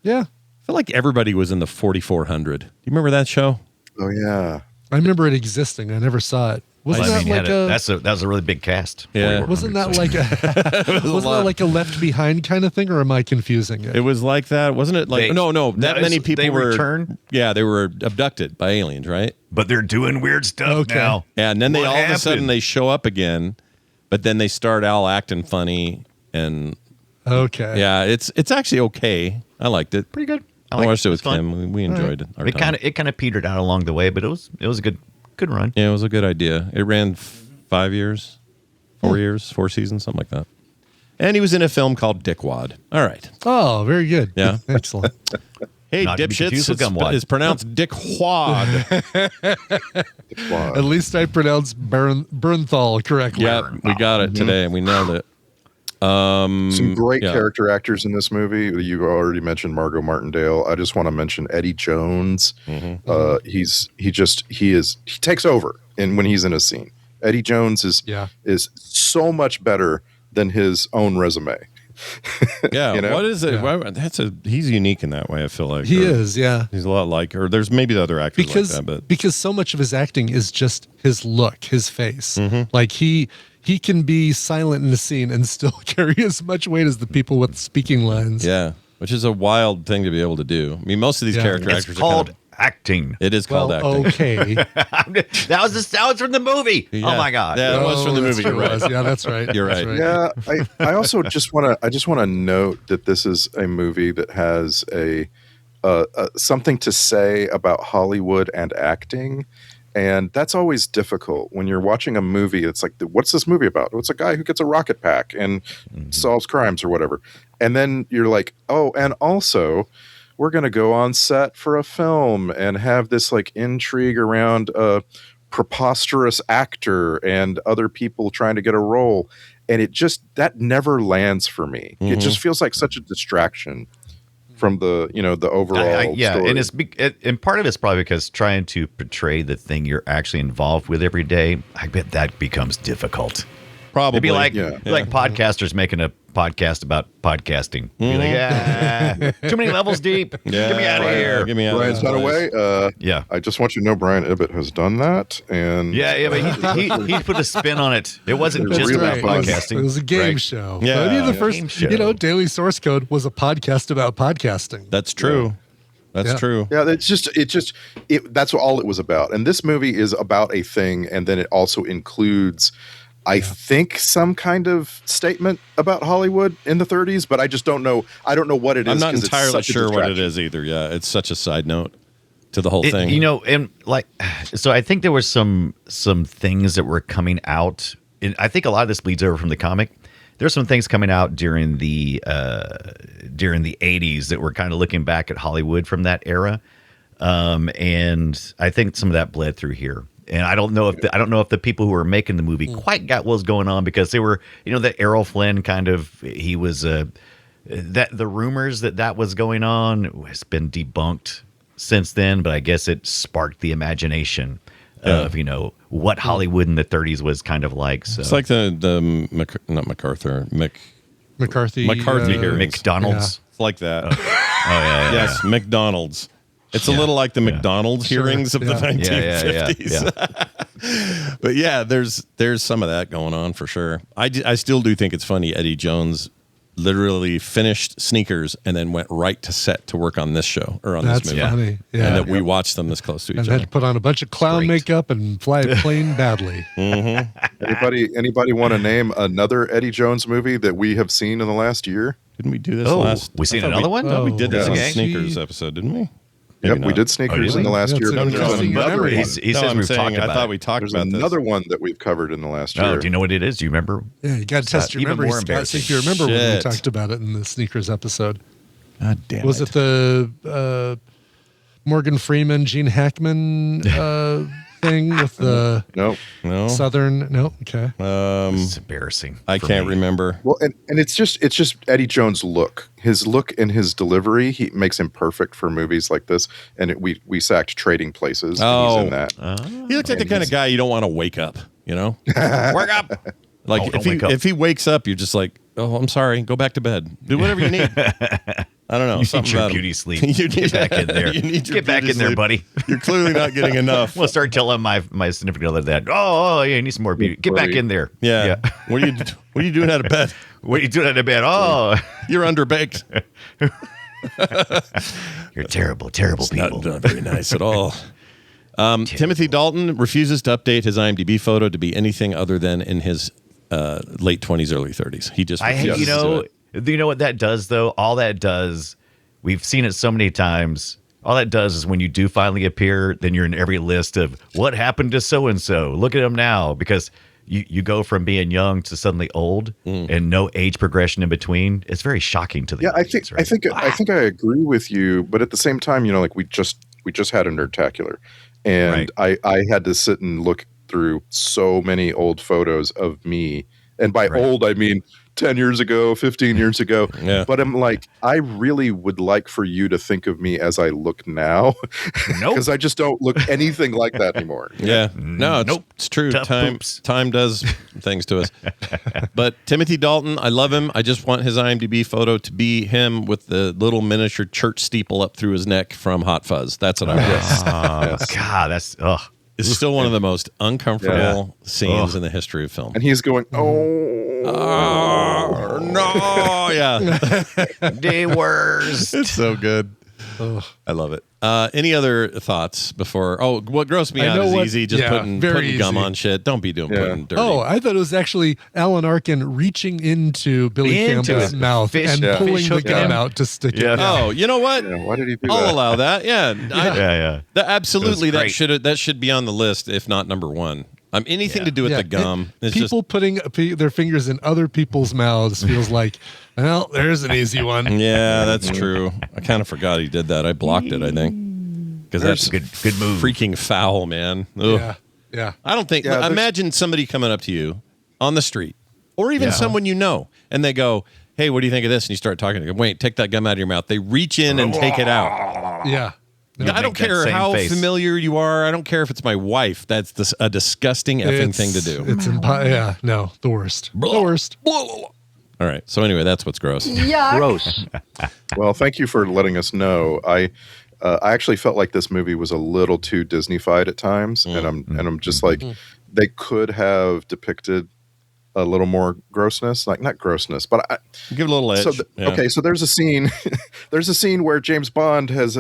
Yeah. I feel like everybody was in the 4400. Do you remember that show? Oh yeah, I remember it existing. I never saw it. Wasn't that like that was a really big cast. Yeah. Wasn't that like a Left Behind kind of thing, or am I confusing it? It was like that, wasn't it? Like that many people they were returned? Yeah, they were abducted by aliens, right? But they're doing weird stuff now. Yeah, and then they What all of a happened? sudden they show up again, but then they start all acting funny and okay. yeah, it's actually okay. I liked it. Pretty good. I watched it with Kim. We enjoyed it. It kind of petered out along the way, but it was a good run. Yeah, it was a good idea. It ran 5 years, 4 years, 4 seasons, something like that. And he was in a film called Dickwad. All right. Oh, very good. Yeah. Excellent. Hey, Not to be confused with dipshits, Gumwad. it's pronounced Dickwad. At least I pronounced Bernthal correctly. Yeah, we got it today, and we nailed it. some great character actors in this movie. You already mentioned Margot Martindale. I just want to mention Eddie Jones. He takes over when he's in a scene. Eddie Jones is so much better than his own resume. Yeah, what is it? Yeah. He's unique in that way. I feel like he is. Yeah, he's a lot like, or there's maybe the other actors like that, because so much of his acting is just his look, his face. Like he can be silent in the scene and still carry as much weight as the people with speaking lines. Yeah, which is a wild thing to be able to do. I mean, most of these character actors it's called acting. It is called acting. Okay, that was from the movie. Yeah. Oh my god! Yeah, it was from the movie. You're right. Yeah, that's right. You're right. Yeah, I also just want to note that this is a movie that has a something to say about Hollywood and acting. And that's always difficult when you're watching a movie. It's like, what's this movie about? It's a guy who gets a rocket pack and solves crimes or whatever. And then you're like, oh, and also we're going to go on set for a film and have this like intrigue around a preposterous actor and other people trying to get a role. And that never lands for me. It just feels like such a distraction from the overall story. And part of it's probably because trying to portray the thing you're actually involved with every day, I bet that becomes difficult. Probably. It'd be like podcasters making a podcast about podcasting. Be like, too many levels deep. Get me out of here. Get me out Brian, of by the way, Yeah. I just want you to know Brian Ibbett has done that. And but he put a spin on it. It wasn't just really about fun. podcasting. It was a game Right. show. Yeah. I mean, the Game first, show. Daily Source Code was a podcast about podcasting. That's true. That's true. Yeah, that's all it was about. And this movie is about a thing, and then it also includes, I think, some kind of statement about Hollywood in the 30s, but I just don't know. I don't know what it is. I'm not 'cause it's entirely such a sure what it distraction. is either. Yeah, it's such a side note to the whole thing. And so I think there were some things that were coming out. And I think a lot of this bleeds over from the comic. There's some things coming out during the 80s that were kind of looking back at Hollywood from that era, and I think some of that bled through here. And I don't know if the people who were making the movie quite got what was going on, because they were, that Errol Flynn kind of, he was that the rumors that was going on has been debunked since then, but I guess it sparked the imagination of, what Hollywood in the 30s was kind of like. So It's like not MacArthur, McCarthy. hearings. McDonald's. It's like that. Yeah. Yes, McDonald's. It's a little like the McDonald's hearings of the 1950s. But yeah, there's some of that going on for sure. I still do think it's funny. Eddie Jones literally finished Sneakers and then went right to set to work on this show or on this movie. That's funny. Yeah. And that we watched them this close to each And other. had to put on a bunch of clown makeup and fly a plane badly. Anybody want to name another Eddie Jones movie that we have seen in the last year? Didn't we do this Oh, last? we seen I thought another one? I thought we did this on Okay. the Sneakers episode, didn't we? Yep, we did Sneakers in the last year, Yeah, but it's there's interesting another memory. one. He says I'm we've saying, talked I about thought it. we talked There's about another this. one that we've covered in the last year. Oh, do you know what it is? Do you remember? Yeah, you got to test your even memory, more Scott. See if you embarrassing. remember when we Shit. talked about it in the Sneakers episode. God damn Was it the Morgan Freeman, Gene Hackman thing with the No. Southern? No, okay. It's embarrassing. I for can't me. remember. Well, and it's just Eddie Jones' look. His look and his delivery, he makes him perfect for movies like this. And we sacked Trading Places. And he's in that. He looks like the kind of guy you don't want to wake up, Wake up. Like Oh, don't wake up. if he wakes up, you're just like, oh, I'm sorry, go back to bed. Do whatever you need. I don't know. You need something your about him. beauty sleep. You Get back in there. You need your Get back beauty in there, sleep. buddy. You're clearly not getting enough. We'll start telling my significant other that. Oh, yeah, you need some more beauty. Get back in there. Yeah. What are you doing out of bed? What are you doing out of bed? Oh, You're underbaked. you're terrible, terrible people. Not very nice at all. Timothy Dalton refuses to update his IMDb photo to be anything other than in his late 20s, early 30s. He just refuses to do it. You know what that does though? All that does, we've seen it so many times. All that does is when you do finally appear, then you're in every list of what happened to so and so. Look at him now, because you go from being young to suddenly old and no age progression in between. It's very shocking to the audience, right? I think I agree with you, but at the same time, like we just had a Nerdtacular, and I had to sit and look through so many old photos of me, and by old I mean 10 years ago, 15 years ago. Yeah. But I'm like, I really would like for you to think of me as I look now. Nope. Because I just don't look anything like that anymore. Yeah. No, it's true. Tough poops. Time does things to us. But Timothy Dalton, I love him. I just want his IMDb photo to be him with the little miniature church steeple up through his neck from Hot Fuzz. That's what I want. God, that's It's still one of the most uncomfortable scenes in the history of film. And he's going, No, yeah. the worst. It's so good. I love it. Any other thoughts before? Oh, what grossed me I out know is what- easy. Just yeah, putting very gum easy. on shit. Don't be putting dirty. Oh, I thought it was actually Alan Arkin reaching into Billy Into Campbell's it. mouth Fish- and yeah. pulling fish the hooked gun him. out to stick Yeah. it. Oh, you know what? why did he do I'll that? allow that. Yeah, Yeah. absolutely. It was great. That should be on the list, if not number one. Anything to do with Yeah, the gum. It's people putting their fingers in other people's mouths feels like, well, there's an easy one. yeah, that's true. I kind of forgot he did that. I blocked it. I think because that's Good move. freaking foul, man. Ugh. Yeah. I don't think. Yeah, there's- imagine somebody coming up to you on the street, or even someone you know, and they go, "Hey, what do you think of this?" And you start talking to them. Wait, take that gum out of your mouth. They reach in and take it out. Yeah. I don't make that care same how face. familiar you are. I don't care if it's my wife. That's a disgusting effing thing to do. It's no, the worst. The worst. All right. So anyway, that's what's gross. Gross. Well, thank you for letting us know. I actually felt like this movie was a little too Disney-fied at times, and I'm just like, they could have depicted a little more grossness, like not grossness, but Give it a little edge. so Yeah. okay. So there's a scene, where James Bond has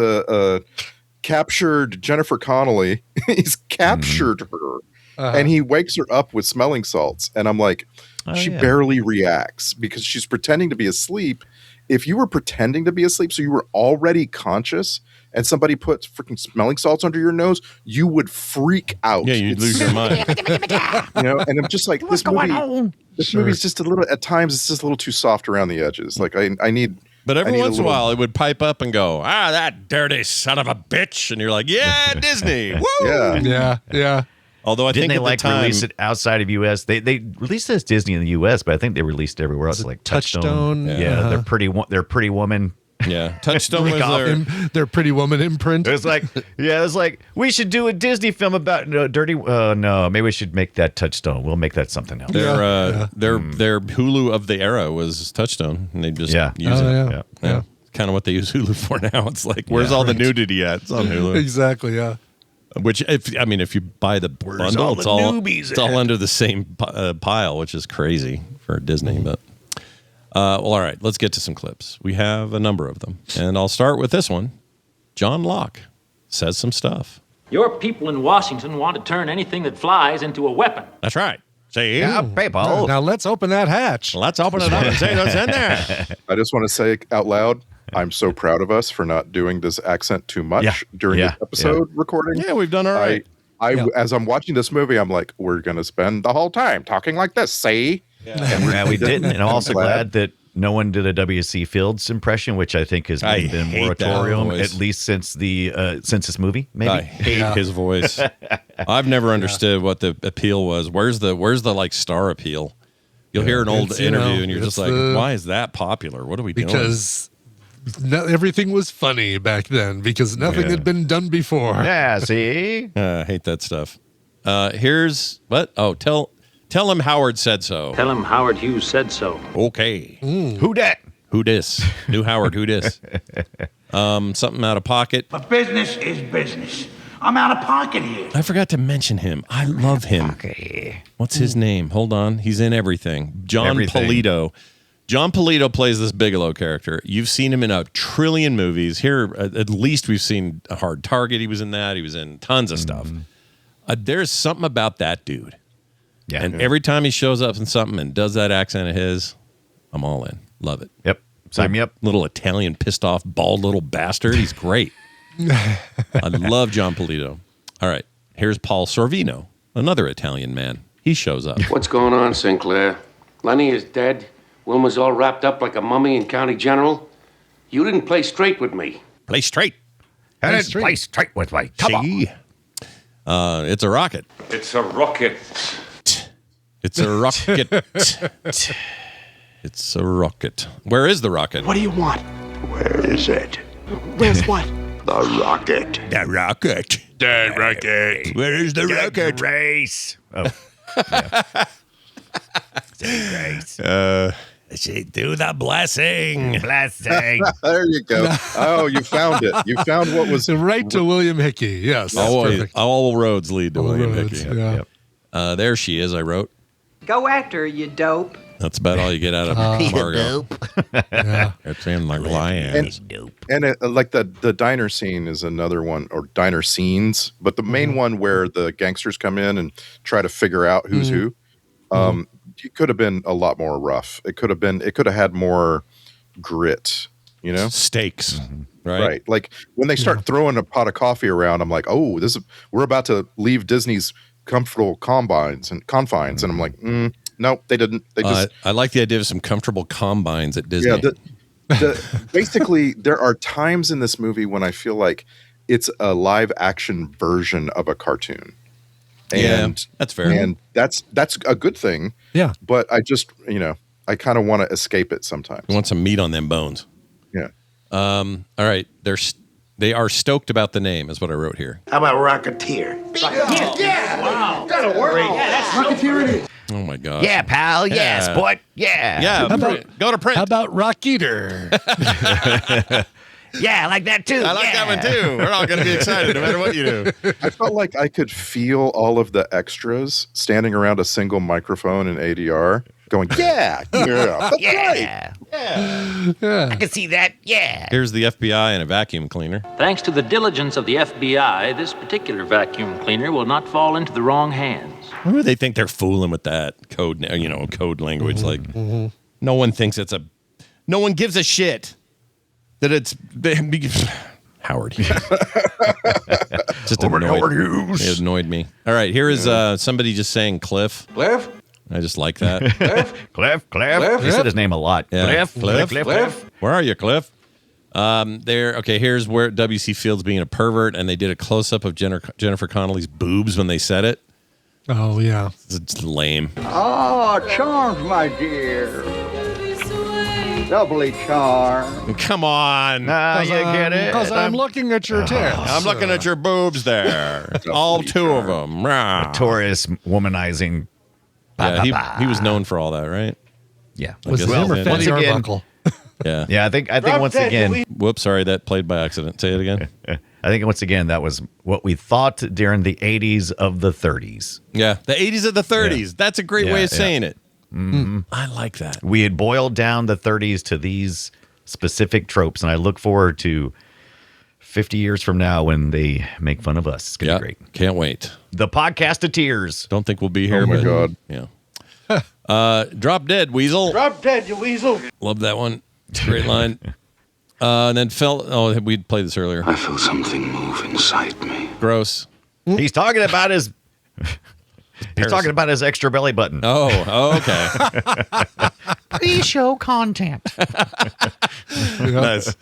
captured Jennifer Connelly. He's captured her, and he wakes her up with smelling salts, and I'm like, she barely reacts because she's pretending to be asleep. If you were pretending to be asleep, so you were already conscious, and somebody puts freaking smelling salts under your nose, you would freak out. Yeah, you'd lose your mind. And I'm just like, this movie's just a little, at times, it's just a little too soft around the edges. Like, I need. But every I need once in a little- while, it would pipe up and go, that dirty son of a bitch. And you're like, yeah, Disney. Woo! Yeah. Yeah. Although I Didn't think they at like the time, release it outside of U.S.? They released it as Disney in the U.S., but I think they released it everywhere else, like Touchstone? Yeah, they're Pretty Woman. yeah, Touchstone was there. Their Pretty Woman imprint. It was like we should do a Disney film about dirty. No, maybe we should make that Touchstone. We'll make that something else. Their Hulu of the era was Touchstone, and they just use it. Yeah. Kind of what they use Hulu for now. It's like, where's all the nudity at? It's on Hulu. Exactly, yeah. Which, if you buy the bundle, it's all under the same pile, which is crazy for Disney. But well, all right, let's get to some clips. We have a number of them, and I'll start with this one. John Locke says some stuff. Your people in Washington want to turn anything that flies into a weapon. That's right. See, people. Now let's open that hatch. Let's open it up and see what's in there. I just want to say out loud, I'm so proud of us for not doing this accent too much during the episode recording. Yeah, we've done all right. As I'm watching this movie, I'm like, we're going to spend the whole time talking like this, see? Yeah, we didn't. And I'm also glad that no one did a W.C. Fields impression, which I think has been moratorium, at least since this movie, maybe. I hate his voice. I've never understood what the appeal was. Where's the like star appeal? You'll hear an old interview and you're just like, why is that popular? What are we doing? Because everything was funny back then because nothing had been done before. Yeah, see? I hate that stuff. Here's what? Oh, tell him Howard said so. Tell him Howard Hughes said so. Okay. Who dat? Who dis? New Howard, who dis? Something out of pocket. But business is business. I'm out of pocket here. I forgot to mention him. I love him. Okay. What's his name? Hold on. He's in everything. John Polito. John Polito plays this Bigelow character. You've seen him in a trillion movies. Here, at least we've seen A Hard Target. He was in that. He was in tons of stuff. There's something about that dude. Yeah. And every time he shows up in something and does that accent of his, I'm all in. Love it. Yep. Sign me up. Little Italian, pissed off, bald little bastard. He's great. I love John Polito. All right. Here's Paul Sorvino, another Italian man. He shows up. What's going on, Sinclair? Lenny is dead. Wilma's all wrapped up like a mummy in County General. You didn't play straight with me. Play straight. I didn't play straight with me. Come on. It's a rocket. It's a rocket. It's a rocket. It's a rocket. Where is the rocket? What do you want? Where is it? Where's what? The rocket. The rocket. The rocket. Where is the rocket? Race. Oh. Race. Do the blessing. Blessing. There you go. Oh, you found it. You found what was right to William Hickey. Yes. All roads lead to William roads, Hickey. yeah. There she is, I wrote. Go after her, you dope. That's about all you get out of Margot. It's in like lions. And like the diner scene is another one, or diner scenes, but the main one where the gangsters come in and try to figure out who's who. It could have been a lot more rough. It could have had more grit, you know? Stakes. Right. Right. Like when they start throwing a pot of coffee around, I'm like, oh, we're about to leave Disney's comfortable confines. And I'm like, nope, they didn't. They just. I like the idea of some comfortable combines at Disney. Yeah. Basically, there are times in this movie when I feel like it's a live action version of a cartoon. And that's fair. And that's a good thing. Yeah. But I just, I kind of want to escape it sometimes. You want some meat on them bones. Yeah. All right. They are stoked about the name, is what I wrote here. How about Rocketeer? Yeah. Wow. That'll work. Yeah, that's Rocketeer it is. Oh my gosh. Yeah, pal. Yeah, sport. Yeah. Yeah. Go to print. How about Rocketeer? Yeah, I like that too. I like that one too. We're all going to be excited no matter what you do. I felt like I could feel all of the extras standing around a single microphone in ADR going, that's right. Yeah. I can see that. Yeah. Here's the FBI and a vacuum cleaner. Thanks to the diligence of the FBI, this particular vacuum cleaner will not fall into the wrong hands. Why do they think they're fooling with that code language? No one thinks no one gives a shit that it's Howard Hughes. Just Howard Hughes. It annoyed me. All right, here is somebody just saying Cliff. Cliff? I just like that. Cliff. He said his name a lot. Yeah. Cliff. Where are you, Cliff? Here's where W.C. Fields being a pervert, and they did a close-up of Jennifer Connelly's boobs when they said it. Oh, yeah. It's lame. Oh, charmed, my dear. Doubly charmed. Come on. You get it. Because I'm looking at your tits. I'm looking at your boobs there. All two of them. Notorious womanizing. Yeah, he was known for all that, right? Yeah. Was it him or Fanny Arbuckle? Yeah. Yeah, I think once again. Whoops, sorry, that played by accident. Say it again. I think once again that was what we thought during the 80s of the 30s. Yeah, the 80s of the 30s. Yeah. That's a great way of saying it. Mm-hmm. I like that. We had boiled down the 30s to these specific tropes, and I look forward to 50 years from now when they make fun of us. It's going to be great. Can't wait. The podcast of tears. Don't think we'll be here. Oh, my God. Yeah. Drop dead, Weasel. Drop dead, you weasel. Love that one. Great line. And then we'd played this earlier. I feel something move inside me. Gross. He's talking about his. He's talking about his extra belly button. Oh, okay. Pre-show content. Nice.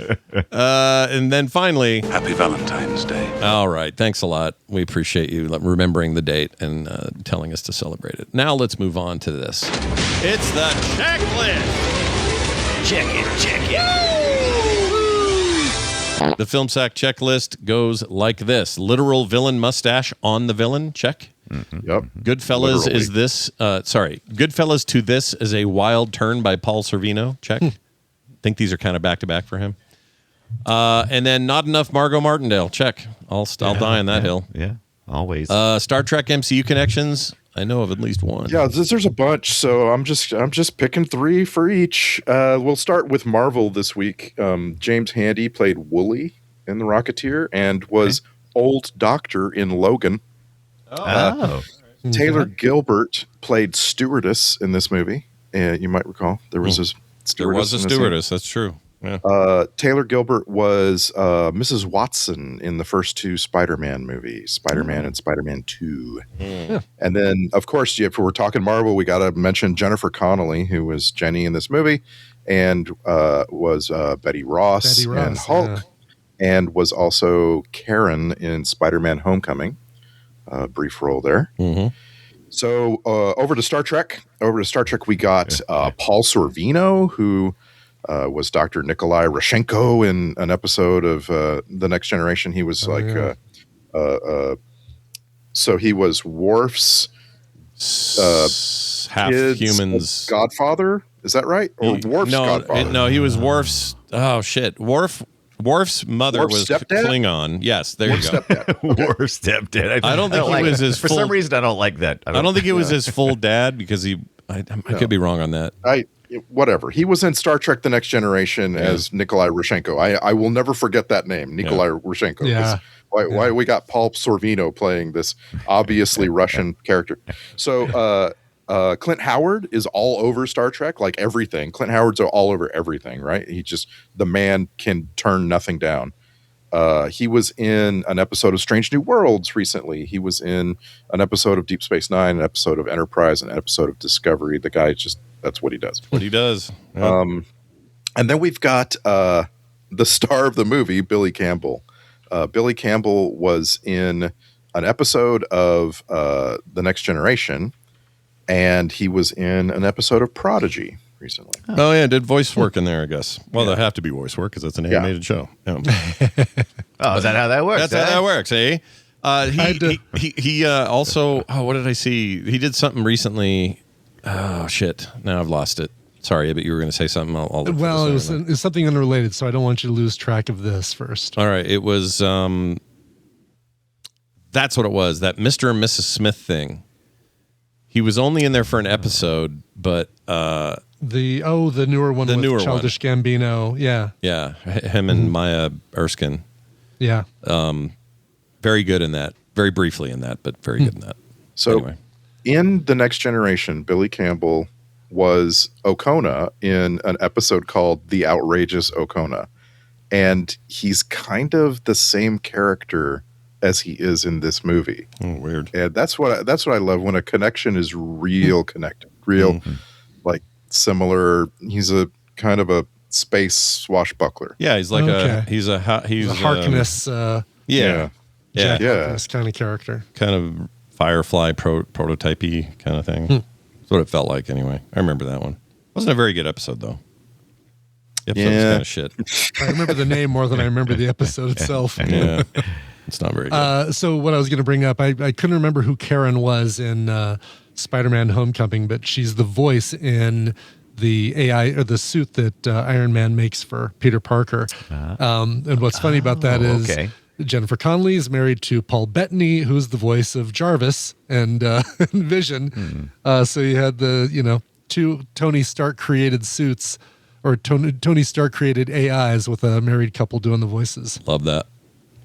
And then finally, Happy Valentine's Day. all right. Thanks a lot. We appreciate you remembering the date and telling us to celebrate it. Now let's move on to this. It's the checklist. Check it. The Film Sack checklist goes like this: literal villain mustache on the villain. Check. Mm-hmm. Yep. Goodfellas Literally. is this. Goodfellas to this is a wild turn by Paul Sorvino. Check. Think these are kind of back to back for him. And then not enough Margot Martindale. Check. I'll die on that hill. Yeah, always. Star Trek MCU connections. I know of at least one. Yeah, there's a bunch, so I'm just picking 3 for each. We'll start with Marvel this week. James Handy played Wooly in The Rocketeer and was Old Doctor in Logan. Taylor Gilbert played Stewardess in this movie. You might recall there was a stewardess. There was a stewardess. That's true. Yeah. Taylor Gilbert was Mrs. Watson in the first 2 Spider-Man movies, Spider-Man and Spider-Man 2. Yeah. And then, of course, if we're talking Marvel, we got to mention Jennifer Connelly, who was Jenny in this movie, and was Betty Ross in Hulk, and was also Karen in Spider-Man Homecoming. Brief role there. Mm-hmm. So over to Star Trek. We got Paul Sorvino, who was Dr. Nikolai Rashenko in an episode of The Next Generation. He was so he was Worf's half humans godfather. Is that right? Or Worf's godfather? No, he was Worf's. Oh shit, Worf's mother Worf's was stepdad? Klingon. Yes, there Worf's you go. stepdad. Okay. Worf's stepdad. I don't think he was his for full. some reason, I don't like that. I don't think it was his full dad because I could be wrong on that. Whatever. He was in Star Trek: The Next Generation as Nikolai Rashenko. I will never forget that name, Nikolai Rashenko. Yeah. Why we got Paul Sorvino playing this obviously Russian character. So Clint Howard is all over Star Trek, like everything. Clint Howard's all over everything, right? The man can turn nothing down. He was in an episode of Strange New Worlds recently. He was in an episode of Deep Space Nine, an episode of Enterprise, an episode of Discovery. The guy that's what he does. What he does. Yeah. And then we've got the star of the movie, Billy Campbell. Billy Campbell was in an episode of The Next Generation, and he was in an episode of Prodigy recently. Oh yeah, did voice work in there, I guess. Well, there have to be voice work because it's an animated show. Yeah. Oh, is that how that works? That's how that works, eh? He also. Oh, what did I see? He did something recently. Oh shit! Now I've lost it. Sorry, but you were going to say something. I'll look Well, for this it was something unrelated, so I don't want you to lose track of this first. All right, it was. That's what it was. That Mr. and Mrs. Smith thing. He was only in there for an episode, but the newer one with Childish Gambino. Yeah, him and Maya Erskine. Yeah, very good in that. Very briefly in that, but very good in that. So, anyway. In The Next Generation, Billy Campbell was Okona in an episode called The Outrageous Okona, and he's kind of the same character as he is in this movie. Oh, weird. And that's what I love, when a connection is real connected, real like similar. He's a kind of a space swashbuckler. Yeah, he's like he's a Harkness. Yeah. Harkness kind of character. Kind of Firefly prototype-y kind of thing. That's what it felt like anyway. I remember that one. Wasn't a very good episode, though. The episode was kind of shit. I remember the name more than I remember the episode itself. Yeah. It's not very good. So what I was going to bring up, I couldn't remember who Karen was in Spider-Man Homecoming, but she's the voice in the AI or the suit that Iron Man makes for Peter Parker. And what's funny about that is Jennifer Connelly is married to Paul Bettany, who's the voice of Jarvis and Vision. So you had the, two Tony Stark created suits, or Tony Stark created AIs with a married couple doing the voices. Love that.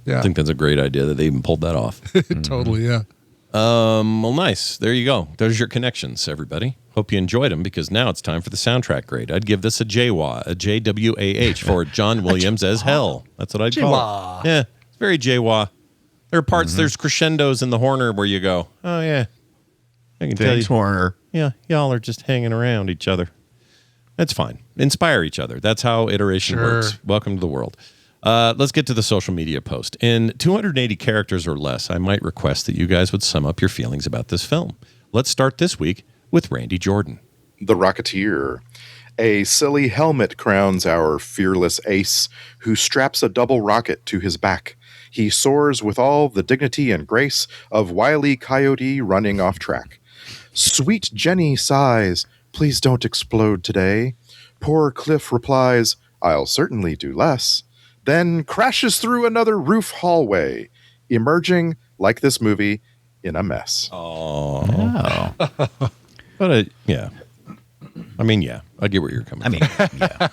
Yeah. I think that's a great idea that they even pulled that off. Totally, yeah. Well, nice. There you go. There's your connections, everybody. Hope you enjoyed them, because now it's time for the soundtrack grade. I'd give this a JWA, a JWAH for John Williams as hell. That's what I'd call it. Yeah, it's very JWA. There are parts, there's crescendos in the Horner where you go, oh, yeah. I can tell you. Horner. Yeah, y'all are just hanging around each other. That's fine. Inspire each other. That's how iteration works. Welcome to the world. Let's get to the social media post. In 280 characters or less, I might request that you guys would sum up your feelings about this film. Let's start this week with Randy Jordan. The Rocketeer. A silly helmet crowns our fearless ace, who straps a double rocket to his back. He soars with all the dignity and grace of Wile E. Coyote running off track. Sweet Jenny sighs, please don't explode today. Poor Cliff replies, I'll certainly do less. Then crashes through another roof hallway, emerging, like this movie, in a mess. Oh. Yeah. I mean, yeah. I get where you're coming from. Yeah.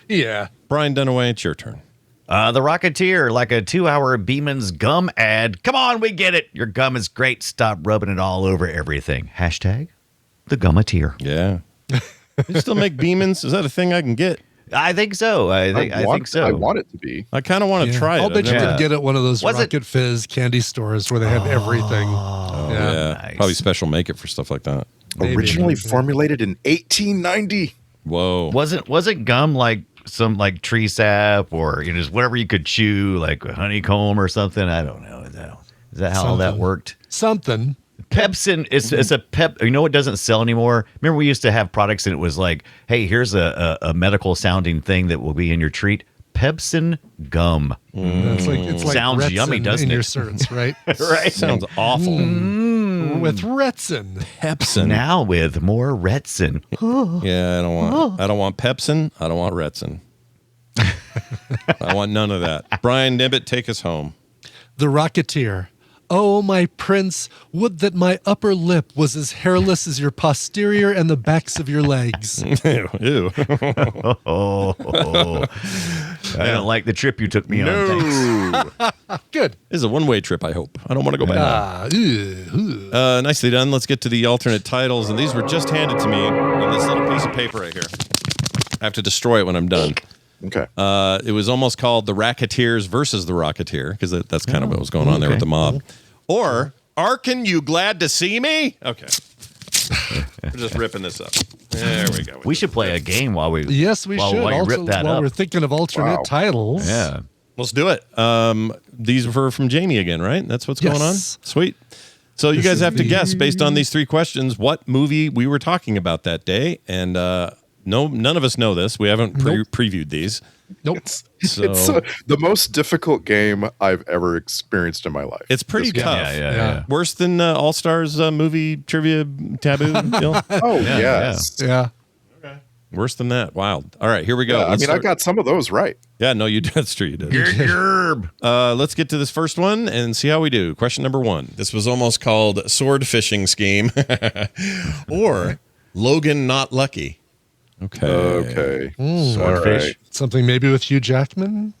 Yeah. Brian Dunaway, it's your turn. The Rocketeer, like a 2-hour Beeman's gum ad. Come on, we get it. Your gum is great. Stop rubbing it all over everything. Hashtag the Gummateer. Yeah. They still make Beeman's? Is that a thing I can get? I think so. I think so. I want it to be. I kind of want to try it. I'll bet you can get it at one of those Was Rocket Fizz candy stores where they have everything. Yeah. Nice. Probably special make it for stuff like that. Maybe. Originally formulated in 1890. Whoa. Wasn't gum like some like tree sap or just whatever you could chew, like a honeycomb or something? I don't know. Is that how all that worked? Something. Pepsin, it's a pep. You know what doesn't sell anymore? Remember we used to have products and it was like, hey, here's a medical sounding thing that will be in your treat. Pepsin gum. It's like sounds Retsin doesn't in it? your certs, right? Right. Sounds awful. With Retsin. Pepsin. Now with more Retsin. Yeah, I don't want Pepsin. I don't want Retsin. I want none of that. Brian Nibbit, take us home. The Rocketeer. Oh, my prince, would that my upper lip was as hairless as your posterior and the backs of your legs. Ew. I don't like the trip you took me on. Thanks. Good. This is a one-way trip, I hope. I don't want to go back. Nicely done. Let's get to the alternate titles. And these were just handed to me on this little piece of paper right here. I have to destroy it when I'm done. Okay. It was almost called The Racketeers versus The Rocketeer, because that's kind of what was going on there with the mob. Or, Arkin, you glad to see me? Okay. We're just ripping this up. There we go. We should play a game while we Yes, we should. while you Also, rip that while up. we're thinking of alternate titles. Yeah. Let's do it. These were from Jamie again, right? That's what's going on? Yes. Sweet. So you guys have to guess, based on these three questions, what movie we were talking about that day. And none of us know this. We haven't previewed these. Nope. It's the most difficult game I've ever experienced in my life. It's pretty tough. Yeah. Worse than All Stars movie trivia taboo. Bill? Oh, yes. Yeah. Worse than that. Wow. All right, here we go. Yeah, I mean, I got some of those right. Yeah, no, you did. That's true. You did. Gerb. Let's get to this first one and see how we do. Question number 1. This was almost called Sword Fishing Scheme or Logan Not Lucky. Okay. Swordfish. Right. Something maybe with Hugh Jackman?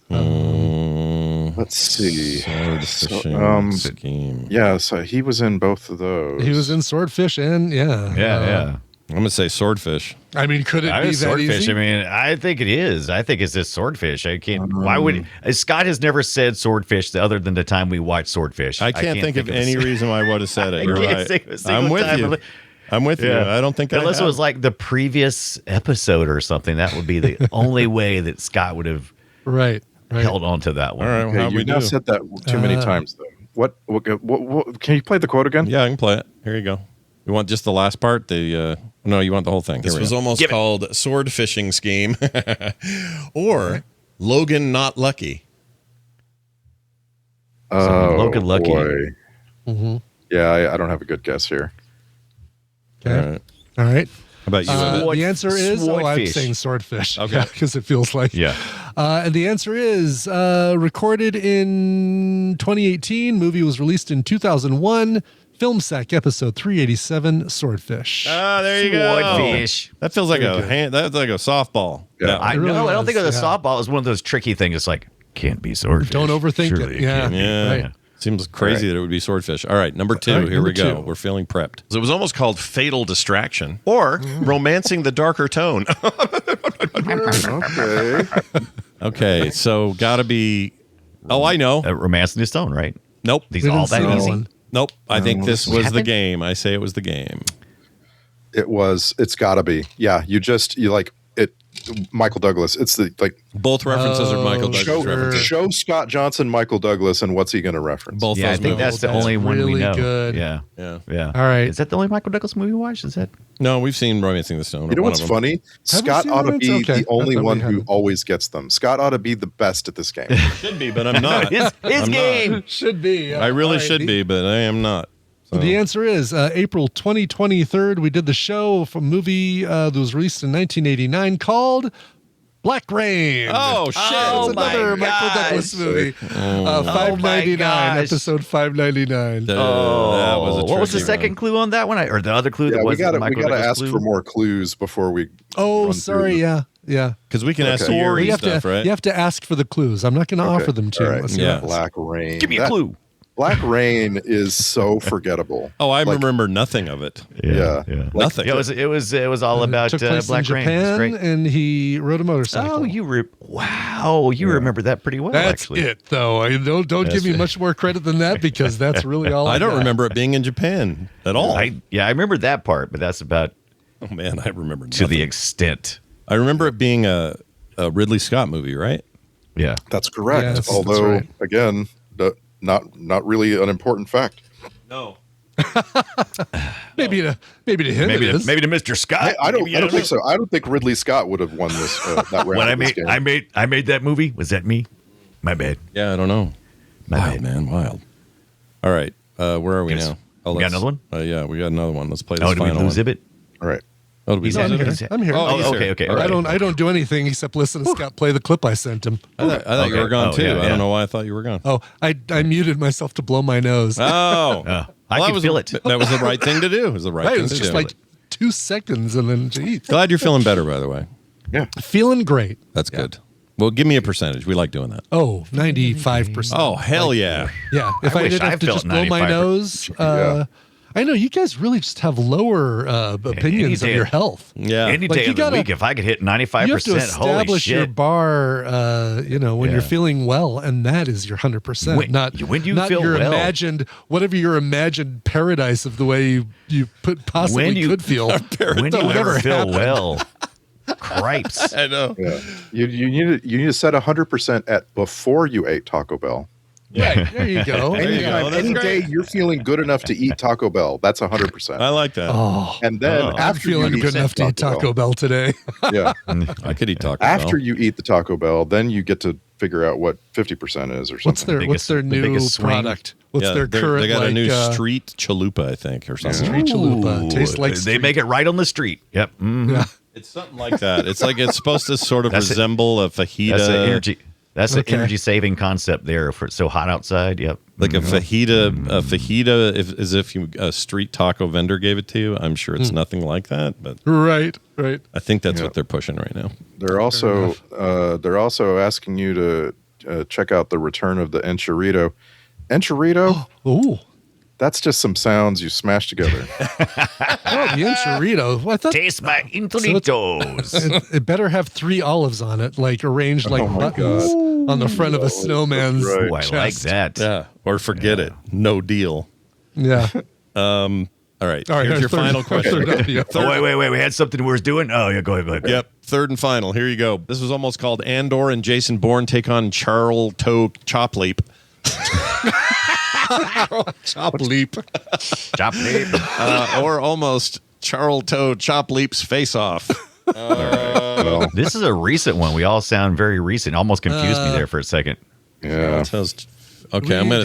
Let's see. Sword Fishing Scheme. Yeah, so he was in both of those. He was in Swordfish and, Yeah. I'm going to say Swordfish. I mean, could it be that swordfish. easy? I mean, I think it is. I think it's just swordfish. I can't. Why would Scott has never said swordfish other than the time we watched Swordfish. I can't think of any reason why I would have said it. You're right. I'm with you. I'm with you. I don't think unless it was like the previous episode or something. That would be the only way that Scott would have right. held on to that one. All right, Okay, you now said that too many times, though. What? Can you play the quote again? Yeah, I can play it. Here you go. You want just the last part? No, you want the whole thing. This was almost called Sword Fishing Scheme or Logan Not Lucky. Logan Lucky. Boy. Yeah, I don't have a good guess here. Okay. All right. How about you? The answer is, I'm Swordfish. saying swordfish. Okay. Because it feels like. Yeah. And the answer is recorded in 2018. Movie was released in 2001. Film Sack episode 387, Swordfish. Ah, there you go. Swordfish. That feels like that's like a softball. Yeah. I really know. I don't was, think it was yeah. a softball. It was one of those tricky things. It's like, can't be swordfish. Don't overthink Surely it. Yeah. can't be. Yeah. Right. Seems crazy that it would be swordfish. All right, number 2. All right, Here we number go. 2. We're feeling prepped. So it was almost called Fatal Distraction or Romancing the Darker Tone. Okay. Okay, so gotta be. Oh, I know. Romancing the Stone, right? Nope. These all that Didn't see easy. one. Nope. I think this was the happened? game. I say it was the game. It's gotta be. Yeah, you like it. Michael Douglas. It's the Both references are Michael Douglas references. show Scott Johnson Michael Douglas, and what's he going to reference? Both Yeah, I those think movies. that's the only one we really know. good. Yeah. Yeah. Yeah. All right. Is that the only Michael Douglas movie we watched? Is that? No, we've seen Romancing the Stone. You know one what's of them. funny? Scott seen ought to Romance? be Okay. the only I thought one we who hadn't. always gets them. Scott ought to be the best at this game. Should be, but I'm not. His I'm game. not. Should be. I really All right. should be, but I am not. So. The answer is April 2023. We did the show from a movie that was released in 1989 called Black Rain. Oh, shit. Oh, It's another my Michael gosh. Douglas movie. Oh, my 599, gosh. episode 599. That was a what was the tricky second one. clue on that one? Or the other clue Yeah, that we was got to Michael Douglas ask clue? for more clues before we. Oh, run sorry. through Yeah. Yeah. Because we can ask Okay. story You have, stuff, to, right? you have to ask for the clues. I'm not going to offer them to you. All right. Let's see Yeah. what- Black Rain. Give me a clue. Black Rain is so forgettable. Oh, I remember nothing of it. Yeah. Nothing. It was all about took place Black in Rain. It was Japan, great. and he rode a motorcycle. Oh, you remember that pretty well. That's actually. it, though. Don't give me much more credit than that because that's really all I I don't got. remember it being in Japan at all. I remember that part, but that's about Oh man, I remember to the nothing. extent. I remember it being a Ridley Scott movie, right? Yeah. That's correct. Yes, that's Although, right. again, not really an important fact. No. Maybe to him Maybe it is. maybe to Mr. Scott. I don't Maybe, think so. I don't think Ridley Scott would have won this that round. When of this game. I made that movie. Was that me? My bad. Yeah, I don't know. My Wild, bad. man, wild. All right, where are we Yes. now? Oh, We got let's- another one? Yeah, we got another one. Let's play this Oh, did we final lose one. it? All right. Oh, did we He's lose on it? here. I'm here. Oh, he's okay, here. okay. All right. I don't do anything except listen to Scott play the clip I sent him. I thought you Okay. were gone Oh, too. yeah, I yeah. don't know why I thought you were gone. Oh, I muted myself to blow my nose. Oh, I that can was feel it. That was the right thing to do. It was the right Right, it thing was to just do. like 2 seconds and then geez. Glad you're feeling better, by the way. Feeling great. That's good. Well, give me a percentage. We like doing that. Oh, 95%. Oh, hell yeah. Yeah, if I I, wish didn't I have to felt just blow my 95%. nose. Yeah. I know you guys really just have lower opinions of day- your health. Yeah. Any Like, day you of the gotta- week, if I could hit You have to 95%, holy establish your shit. bar, when you're Yeah. feeling well, and that is your 100%. When- not when you not feel your well. imagined, whatever your imagined paradise of the way you possibly When you- could feel. When That you would ever never feel happen. well, cripes. I know. Yeah. You need to set 100% at before you ate Taco Bell. Right, there you go. There you go. That's Any great. day you're feeling good enough to eat Taco Bell, that's 100%. I like that. Oh, And then I'm after feeling you good eat enough to eat Taco Bell today. yeah. I could eat Taco After Bell. you eat the Taco Bell, then you get to figure out what 50% is or What's something. their the new biggest swing. product? What's their current They got a new like, street chalupa, I think, or something. street chalupa? Ooh, Tastes like they street. make it right on the street. Yep. Mhm. Yeah. It's something like that. It's like it's supposed to sort of That's it. resemble a fajita. That's the energy. That's Okay. the energy saving concept there. For it's so hot outside. Yep. Like a fajita, as if a street taco vendor gave it to you. I'm sure it's nothing like that, but Right. I think that's what they're pushing right now. They're also asking you to check out the return of the enchilito. Enchilito? Ooh. That's just some sounds you smash together. Oh, the enchilito. Well, I thought Taste my enchilitos. it better have 3 olives on it, like arranged like Oh my buttons on the front of a snowman's right. Ooh, I chest. like that. Yeah, or forget it. No deal. Yeah. All right. All right. Here's your third- final question. third- yeah. Oh, wait. We had something worth doing. Oh, yeah. Go ahead. Yep. Third and final. Here you go. This was almost called Andor and Jason Bourne take on Charles Toe Chopleap. Chop leap. Chop leap. Or almost Charlton Chop Leap's face off. This is a recent one. We all sound very recent. Almost confused me there for a second. Yeah. Okay, I'm gonna.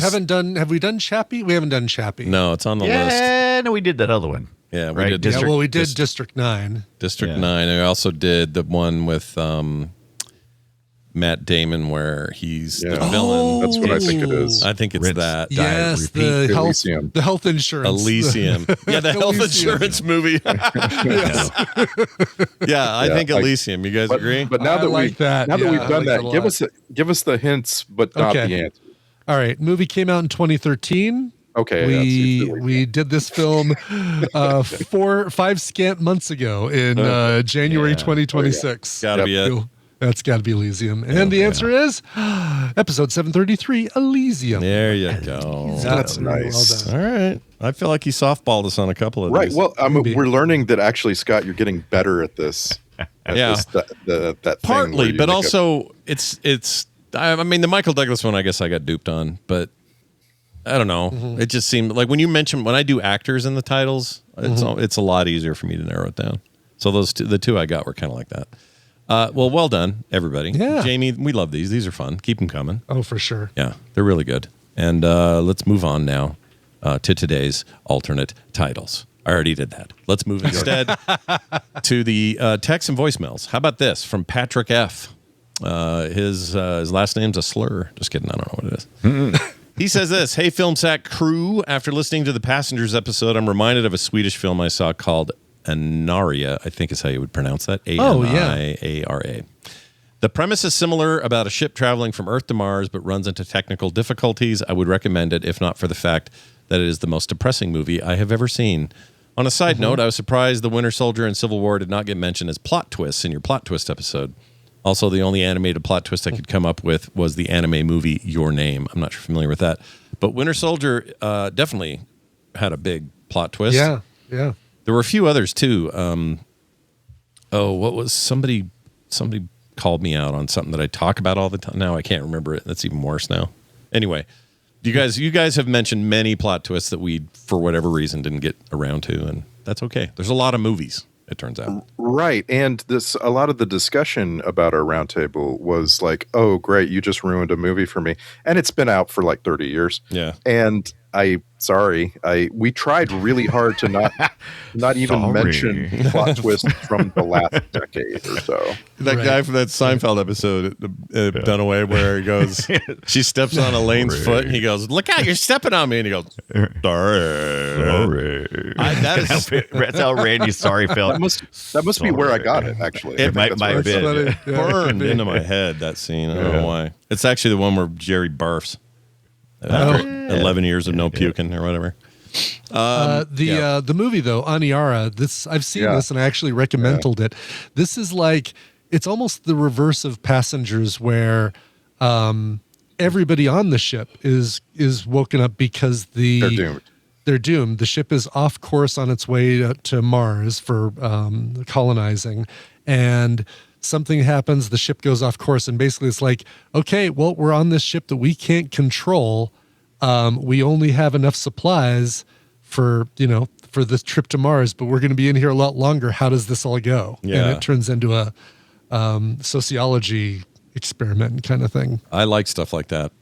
Have we done Chappie? We haven't done Chappie. No, it's on the list. Yeah, no, we did that other one. Yeah, we Right, did. We did District 9. District 9. And we also did the one with Matt Damon where he's the villain. That's what I think it is. I think it's that. Yes, the health insurance. Elysium. Yeah, the health insurance movie. Yeah, I think Elysium. You guys agree? But now that we've done that, give us the hints, but not the answer. All right, movie came out in 2013. Okay, we did this film 5 scant months ago in January 2026. Gotta be it. That's got to be Elysium. And the answer is episode 733, Elysium. There you go. That's nice. Well done. All right. I feel like he softballed us on a couple of these. Well, we're learning that actually, Scott, you're getting better at this. That partly, but also it's. I mean, the Michael Douglas one, I guess I got duped on, but I don't know. It just seemed like when I do actors in the titles, it's a lot easier for me to narrow it down. So the two I got were kind of like that. Well done, everybody. Yeah. Jamie, we love these. These are fun. Keep them coming. Oh, for sure. Yeah, they're really good. And let's move on now to today's alternate titles. I already did that. Let's move instead to the text and voicemails. How about this from Patrick F.? His last name's a slur. Just kidding. I don't know what it is. He says this. Hey, Film Sack crew. After listening to the Passengers episode, I'm reminded of a Swedish film I saw called Anaria, I think is how you would pronounce that. Aniara. The premise is similar about a ship traveling from Earth to Mars, but runs into technical difficulties. I would recommend it, if not for the fact that it is the most depressing movie I have ever seen. On a side note, I was surprised The Winter Soldier and Civil War did not get mentioned as plot twists in your plot twist episode. Also, the only animated plot twist I could come up with was the anime movie Your Name. I'm not familiar with that. But Winter Soldier definitely had a big plot twist. Yeah. There were a few others too. What was somebody called me out on something that I talk about all the time. Now I can't remember it. That's even worse now. Anyway, you guys have mentioned many plot twists that we, for whatever reason, didn't get around to, and that's okay. There's a lot of movies, it turns out. Right. And a lot of the discussion about our roundtable was like, oh, great, you just ruined a movie for me. And it's been out for like 30 years. Yeah. And we tried really hard to not even mention plot twist from the last decade or so. That guy from that Seinfeld episode, Dunaway, where he goes, she steps on Elaine's foot, and he goes, "Look out, you're stepping on me," and he goes, "Sorry." That's how Randy's sorry felt. That must be where I got it. Actually, it might have been burned into my head. That scene, I don't know why. It's actually the one where Jerry barfs. 11 years of no puking or whatever. The movie though, Aniara, I've seen this and I actually recommended it. This is like, it's almost the reverse of Passengers, where everybody on the ship is woken up because they're doomed. The ship is off course on its way to Mars for colonizing, and something happens, the ship goes off course, and basically it's like, okay, well, we're on this ship that we can't control. We only have enough supplies for this trip to Mars, but we're going to be in here a lot longer. How does this all go? Yeah. And it turns into a sociology experiment kind of thing. I like stuff like that.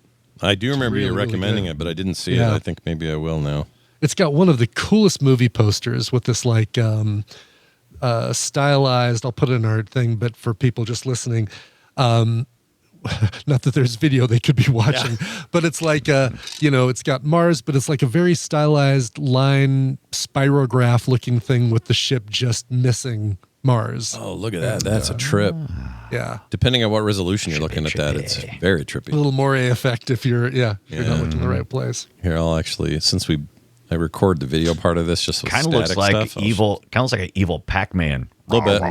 I do remember you recommending it, but I didn't see it. I think maybe I will now. It's got one of the coolest movie posters with this like stylized, I'll put it in our thing, but for people just listening, not that there's video they could be watching, but it's like, it's got Mars, but it's like a very stylized line spirograph looking thing with the ship just missing Mars. Oh, look at that. That's a trip. Yeah. Depending on what resolution you're looking at that, it's very trippy. A little more effect if you're not looking in the right place. Here, I'll actually, I record the video part of this just with static looks like stuff. Kind of looks like an evil Pac-Man. A little bit.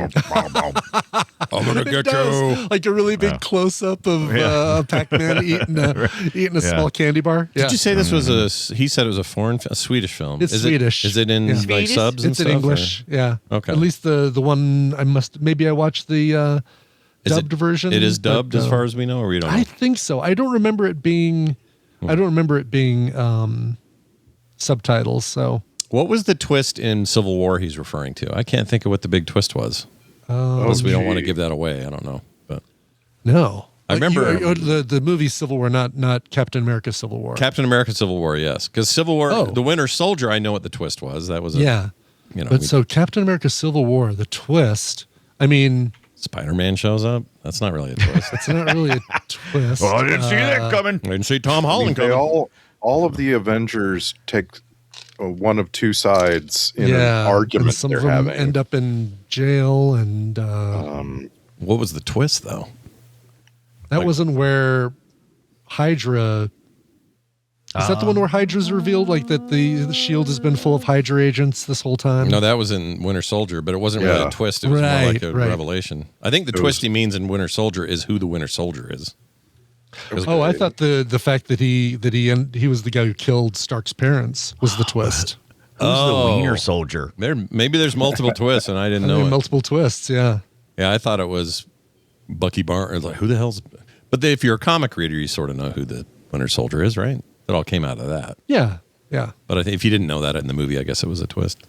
I'm gonna get you. Like a really big close-up of Pac-Man eating a small candy bar. Did you say this was he said it was a Swedish film? It's Swedish. Is it in like subs and it's stuff? It's in English. Or? Yeah. Okay. At least the one I watched the dubbed version. It is dubbed as far as we know, or we don't know? I think so. I don't remember it being I don't remember it being subtitles. So what was the twist in Civil War he's referring to? I can't think of what the big twist was. Unless we don't want to give that away. I don't know. But no. I remember the movie Civil War, not Captain America Civil War. Captain America Civil War, yes. Because Civil War, the Winter Soldier, I know what the twist was. That was so Captain America Civil War, the twist, I mean, Spider-Man shows up. That's not really a twist. It's not really a twist. Well, I didn't see that coming. I didn't see Tom Holland They coming. all of the Avengers take one of two sides in an argument. And some they're of them having. end up in jail, and what was the twist, though? That wasn't where Hydra. Is that the one where Hydra's revealed, like that the shield has been full of Hydra agents this whole time? No, that was in Winter Soldier, but it wasn't really a twist. It was more like a revelation. I think the twist he means in Winter Soldier is who the Winter Soldier is. Oh, I thought the fact that he was the guy who killed Stark's parents was the twist. Who's the Wiener Soldier? Maybe there's multiple twists, and I didn't know it. Multiple twists, yeah. Yeah, I thought it was Bucky Barnes. Like, who the hell's... But if you're a comic reader, you sort of know who the Winter Soldier is, right? It all came out of that. Yeah, yeah. But I think if you didn't know that in the movie, I guess it was a twist.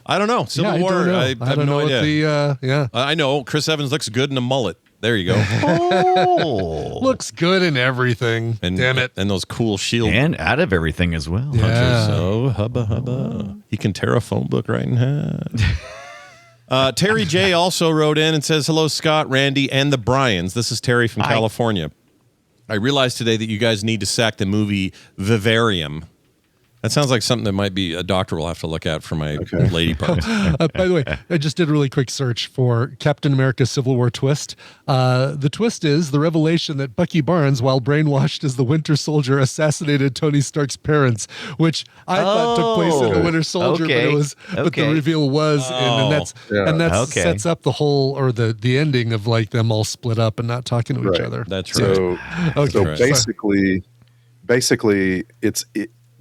I don't know. Civil War, I have no idea. Yeah. I know. Chris Evans looks good in a mullet. There you go. Looks good in everything. Damn it. And those cool shield. And out of everything as well. Yeah. So, hubba hubba. He can tear a phone book right in half. Terry J. also wrote in and says, hello, Scott, Randy, and the Bryans. This is Terry from California. I realized today that you guys need to sack the movie Vivarium. That sounds like something that might be a doctor will have to look at for my lady parts. By the way, I just did a really quick search for Captain America Civil War twist. The twist is the revelation that Bucky Barnes, while brainwashed as the Winter Soldier, assassinated Tony Stark's parents, which I thought took place in the Winter Soldier, but the reveal was and that sets up the whole or the ending of like them all split up and not talking to each other. That's right. So basically,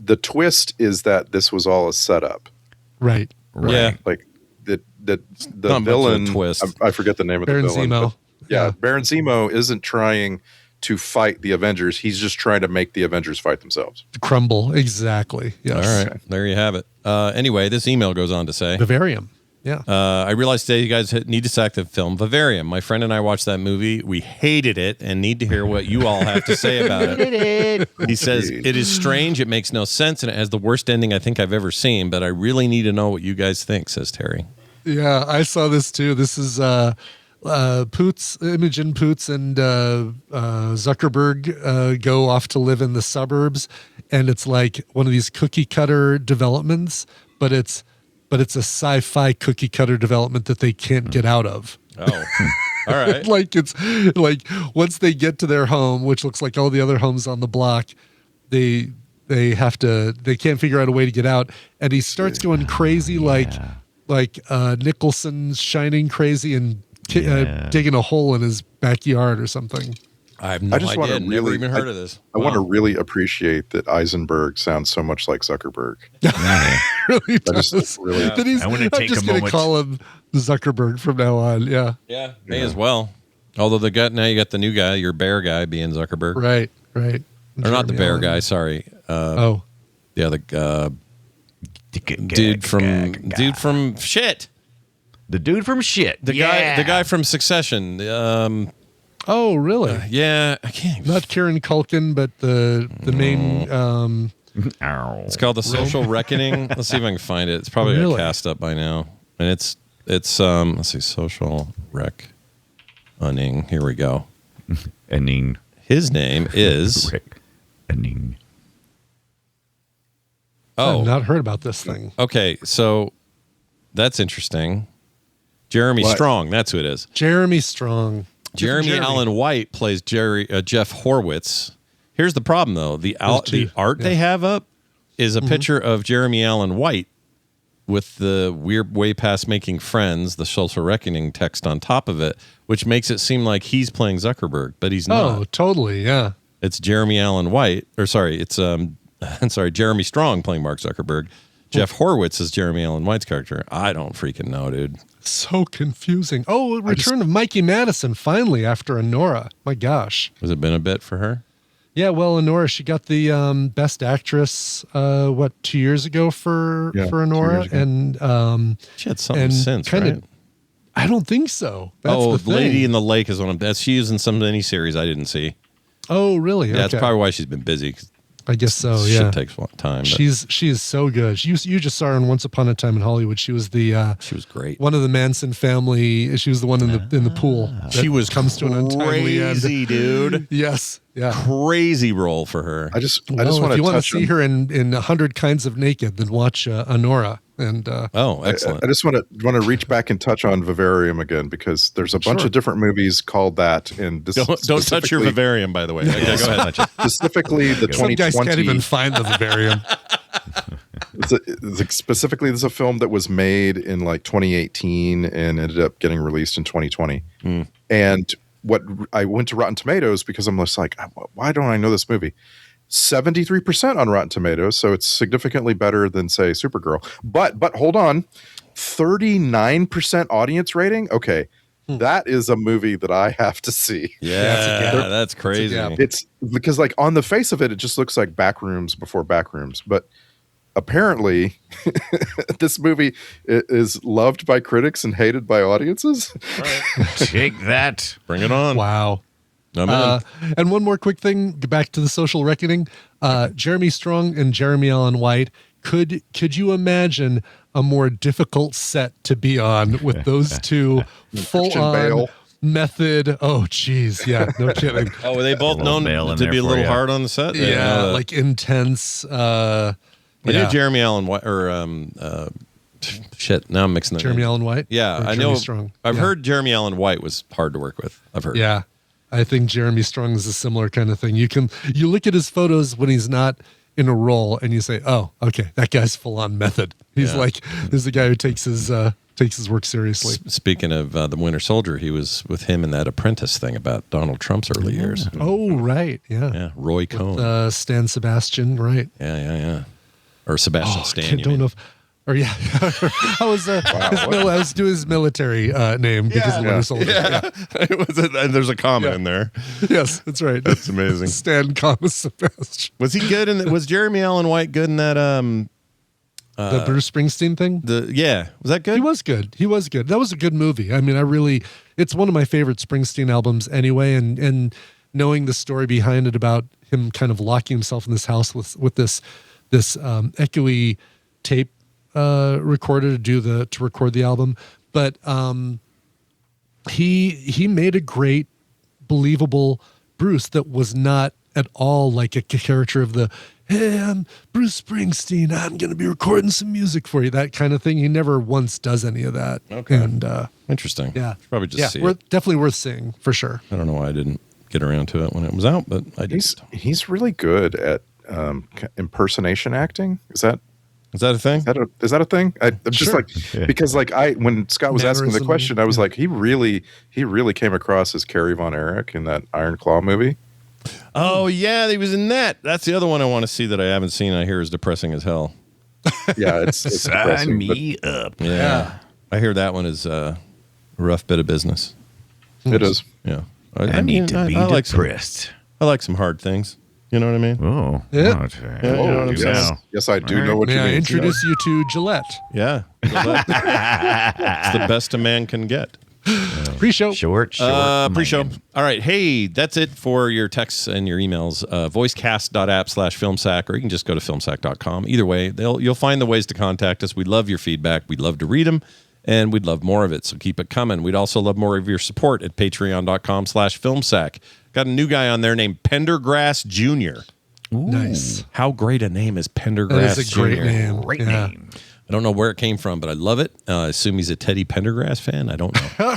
the twist is that this was all a setup. Right. Yeah. Like the villain twist. I forget the name of Baron the villain. Zemo. Yeah, Baron Zemo isn't trying to fight the Avengers. He's just trying to make the Avengers fight themselves. Crumble. Exactly. Yes. All right. There you have it. Anyway, this email goes on to say Vivarium. Yeah. I realized today you guys need to sack the film Vivarium. My friend and I watched that movie. We hated it and need to hear what you all have to say about it. He says, it is strange, it makes no sense, and it has the worst ending I think I've ever seen, but I really need to know what you guys think, says Terry. Yeah, I saw this too. This is Imogen Poots and Zuckerberg go off to live in the suburbs, and it's like one of these cookie cutter developments, but it's a sci-fi cookie cutter development that they can't get out of. Oh, all right. Like it's like once they get to their home, which looks like all the other homes on the block, they can't figure out a way to get out. And he starts going crazy like Nicholson's Shining crazy and digging a hole in his backyard or something. I have no idea. Never even heard of this. I want to really appreciate that Eisenberg sounds so much like Zuckerberg. Really does. I want to take I'm just a going to moment. call him Zuckerberg from now on. Yeah. Yeah, may as well. Although now you got the new guy, your bear guy being Zuckerberg. Right. Or not the bear guy, sorry. Yeah, the dude from shit. The dude from shit. The guy from Succession. Oh, really? Yeah, I can't. Not Kieran Culkin, but the main. It's called The Social Reckoning. Let's see if I can find it. It's probably got cast up by now, and it's let's see, Social Reckoning. Here we go. Enning. His name is Enning. Oh, I've not heard about this thing. Okay, so that's interesting. Jeremy Strong. That's who it is. Jeremy Strong. Jeremy Allen White plays Jeff Horwitz. Here's the problem, though. The art they have up is a picture of Jeremy Allen White with the weird way past making friends, the social reckoning text on top of it, which makes it seem like he's playing Zuckerberg, but he's not. Oh, totally, yeah. It's Jeremy Allen White, or sorry, it's Jeremy Strong playing Mark Zuckerberg. Jeff Horwitz is Jeremy Allen White's character. I don't freaking know, dude. So confusing. Oh, return of Mikey Madison finally after Honora. My gosh. Has it been a bit for her? Yeah, well, Honora, she got the Best Actress 2 years ago for Honora, and she had something since, right? I don't think so. That's the thing. Lady in the Lake is one of that. She is in some miniseries I didn't see. Oh, really? Yeah, that's probably why she's been busy. I guess so. Shit Yeah, takes time. But she is so good. You just saw her in Once Upon a Time in Hollywood. She was she was great. One of the Manson family. She was the one in the pool. She was comes to an untimely end. Crazy, dude. Yes, yeah, crazy role for her. I just want to. If you want to see her in 100 Kinds of Naked, then watch Honora. And excellent. I just want to reach back and touch on Vivarium again, because there's a bunch of different movies called that. And don't touch your Vivarium, by the way. Okay, go ahead. Specifically, the 2020. Some guys can't even find the Vivarium. Specifically, this is a film that was made in like 2018 and ended up getting released in 2020. And I went to Rotten Tomatoes because I'm just like, why don't I know this movie? 73% on Rotten Tomatoes, so it's significantly better than, say, Supergirl. But hold on, 39% audience rating. Okay, that is a movie that I have to see. Yeah, that's crazy. It's because, like, on the face of it, it just looks like Backrooms before Backrooms, but apparently this movie is loved by critics and hated by audiences. Take that. Bring it on. Wow. And one more quick thing, back to the Social Reckoning. Jeremy Strong and Jeremy Allen White. Could you imagine a more difficult set to be on with those two full on method? Oh, geez. Yeah, no kidding. Were they both known to be a little hard on the set? Yeah, like intense. I knew Jeremy Allen White, or shit, now I'm mixing them. Jeremy Allen White? Yeah, I know. Strong. I've heard Jeremy Allen White was hard to work with. I've heard. Yeah. I think Jeremy Strong is a similar kind of thing. You look at his photos when he's not in a role and you say, oh, okay, that guy's full on method. He's like, there's the guy who takes his work seriously. Speaking of the Winter Soldier, he was with him in that Apprentice thing about Donald Trump's early years. Oh, right. Yeah. Yeah. Roy Cohn. With, Stan Sebastian. Right. Yeah. Or Sebastian Stan. I don't know if. Or I was doing his military name because of Winter Soldier. Yeah. And there's a comma in there. Yes, that's right. That's amazing. Stan, comma Sebastian. Was he good in? Was Jeremy Allen White good in that? The Bruce Springsteen thing. Was that good? He was good. That was a good movie. I mean, it's one of my favorite Springsteen albums anyway. And knowing the story behind it about him kind of locking himself in this house with this echoey tape. Recorder to record the album, but he made a great, believable Bruce that was not at all like a character of the, hey, I'm Bruce Springsteen, I'm going to be recording some music for you, that kind of thing. He never once does any of that. Okay, and interesting. Yeah, probably just see it. Definitely worth seeing for sure. I don't know why I didn't get around to it when it was out, but I did. He's really good at impersonation acting. Is that a thing? Is that a thing? I'm just like, because like when Scott was asking the question, I was like, he really came across as Kerry Von Erich in that Iron Claw movie. Oh yeah, he was in that. That's the other one I want to see that I haven't seen. I hear is depressing as hell. Yeah, it's sign me up. Yeah, I hear that one is a rough bit of business. It is. Yeah, I need to be depressed. I like some hard things. You know what I mean? Oh, yeah. You know what I'm saying? Yes, I do know what you mean. May I introduce you to Gillette? Yeah. Gillette. It's the best a man can get. Pre-show. Short. Pre-show. All right. Hey, that's it for your texts and your emails. Voicecast.app/filmsack, or you can just go to filmsack.com. Either way, you'll find the ways to contact us. We love your feedback. We'd love to read them, and we'd love more of it, so keep it coming. We'd also love more of your support at patreon.com/filmsack. Got a new guy on there named Pendergrass Jr. Ooh. Nice. How great a name is Pendergrass That is a great Jr. name. Great name. I don't know where it came from, but I love it. I assume he's a Teddy Pendergrass fan. I don't know.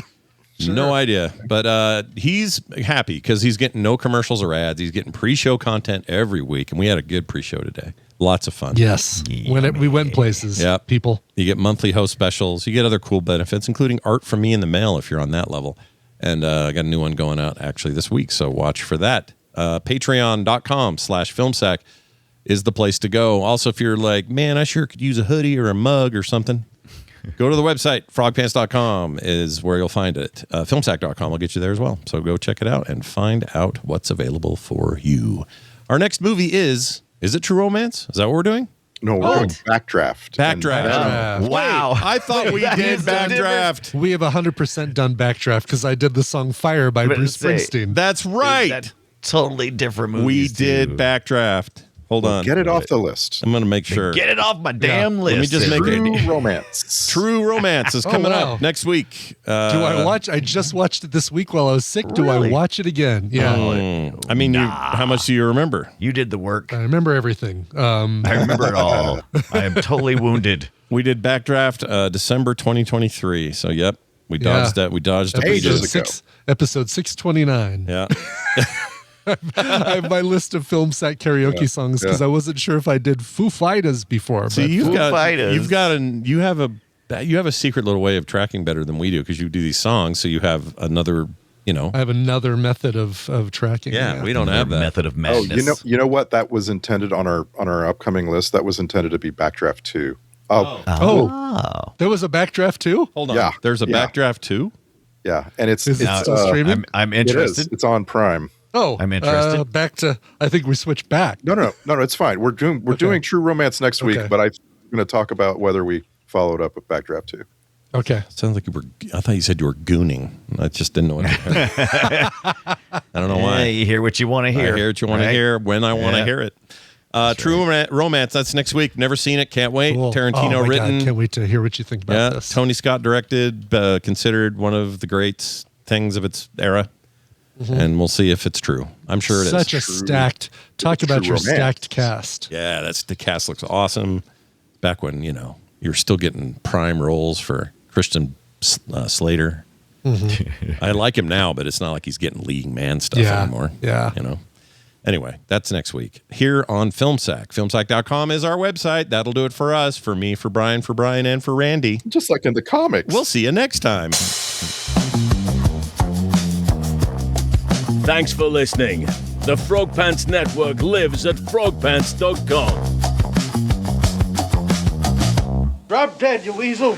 Sure. No idea. But he's happy because he's getting no commercials or ads. He's getting pre-show content every week, and we had a good pre-show today. Lots of fun. Yes. We went places. Yeah. People. You get monthly host specials. You get other cool benefits, including art from me in the mail if you're on that level. And I got a new one going out actually this week, so watch for that. Patreon.com/filmsack is the place to go. Also, if you're like, man, I sure could use a hoodie or a mug or something, Go to the website, frogpants.com is where you'll find it. Filmsack.com will get you there as well. So go check it out and find out what's available for you. Our next movie is it True Romance? Is that what we're doing? No, we're doing Backdraft. Backdraft. Wow. Wait, I thought we did Backdraft. We have 100% done Backdraft because I did the song Fire by Bruce Springsteen. That's right. Totally different movies. We did Backdraft. Hold on. Get it off the list. I'm going to make sure. Get it off my damn list. Let me just make it. True Romance. True Romance is coming up next week. Do I watch? I just watched it this week while I was sick. Do I watch it again? Yeah. I mean, how much do you remember? You did the work. I remember everything. I remember it all. I am totally wounded. We did Backdraft December 2023. So, yep. We dodged that. We dodged Ages ago. Episode 629. Yeah. I have my list of film set karaoke songs because I wasn't sure if I did Foo Fighters before. See, you have a secret little way of tracking better than we do because you do these songs, so you have another, I have another method of tracking. Yeah, we don't have that method of madness. Oh, you know what? That was intended on our upcoming list. That was intended to be Backdraft 2. Oh. There was a Backdraft 2? Hold on. Yeah. There's a Backdraft 2? Yeah, and it's still streaming? I'm interested. It's on Prime. Oh, I'm interested. Back to, I think we switched back. No, it's fine. We're doing True Romance next week, but I'm going to talk about whether we followed up with Backdraft 2. Okay. Sounds like I thought you said you were gooning. I just didn't know what I don't know why. You hear what you want to hear. I hear what you want to hear when I want to hear it. True Romance, that's next week. Never seen it. Can't wait. Cool. Tarantino written. God, can't wait to hear what you think about this. Tony Scott directed, considered one of the great things of its era. And we'll see if it's true. I'm sure it is. Such a stacked, talk about your stacked cast. Yeah, the cast looks awesome. Back when, you're still getting prime roles for Christian Slater. I like him now, but it's not like he's getting leading man stuff anymore. Yeah. Anyway, that's next week here on FilmSack. Filmsack.com is our website. That'll do it for us, for me, for Brian, and for Randy. Just like in the comics. We'll see you next time. Thanks for listening. The Frog Pants Network lives at frogpants.com. Drop dead, you weasel.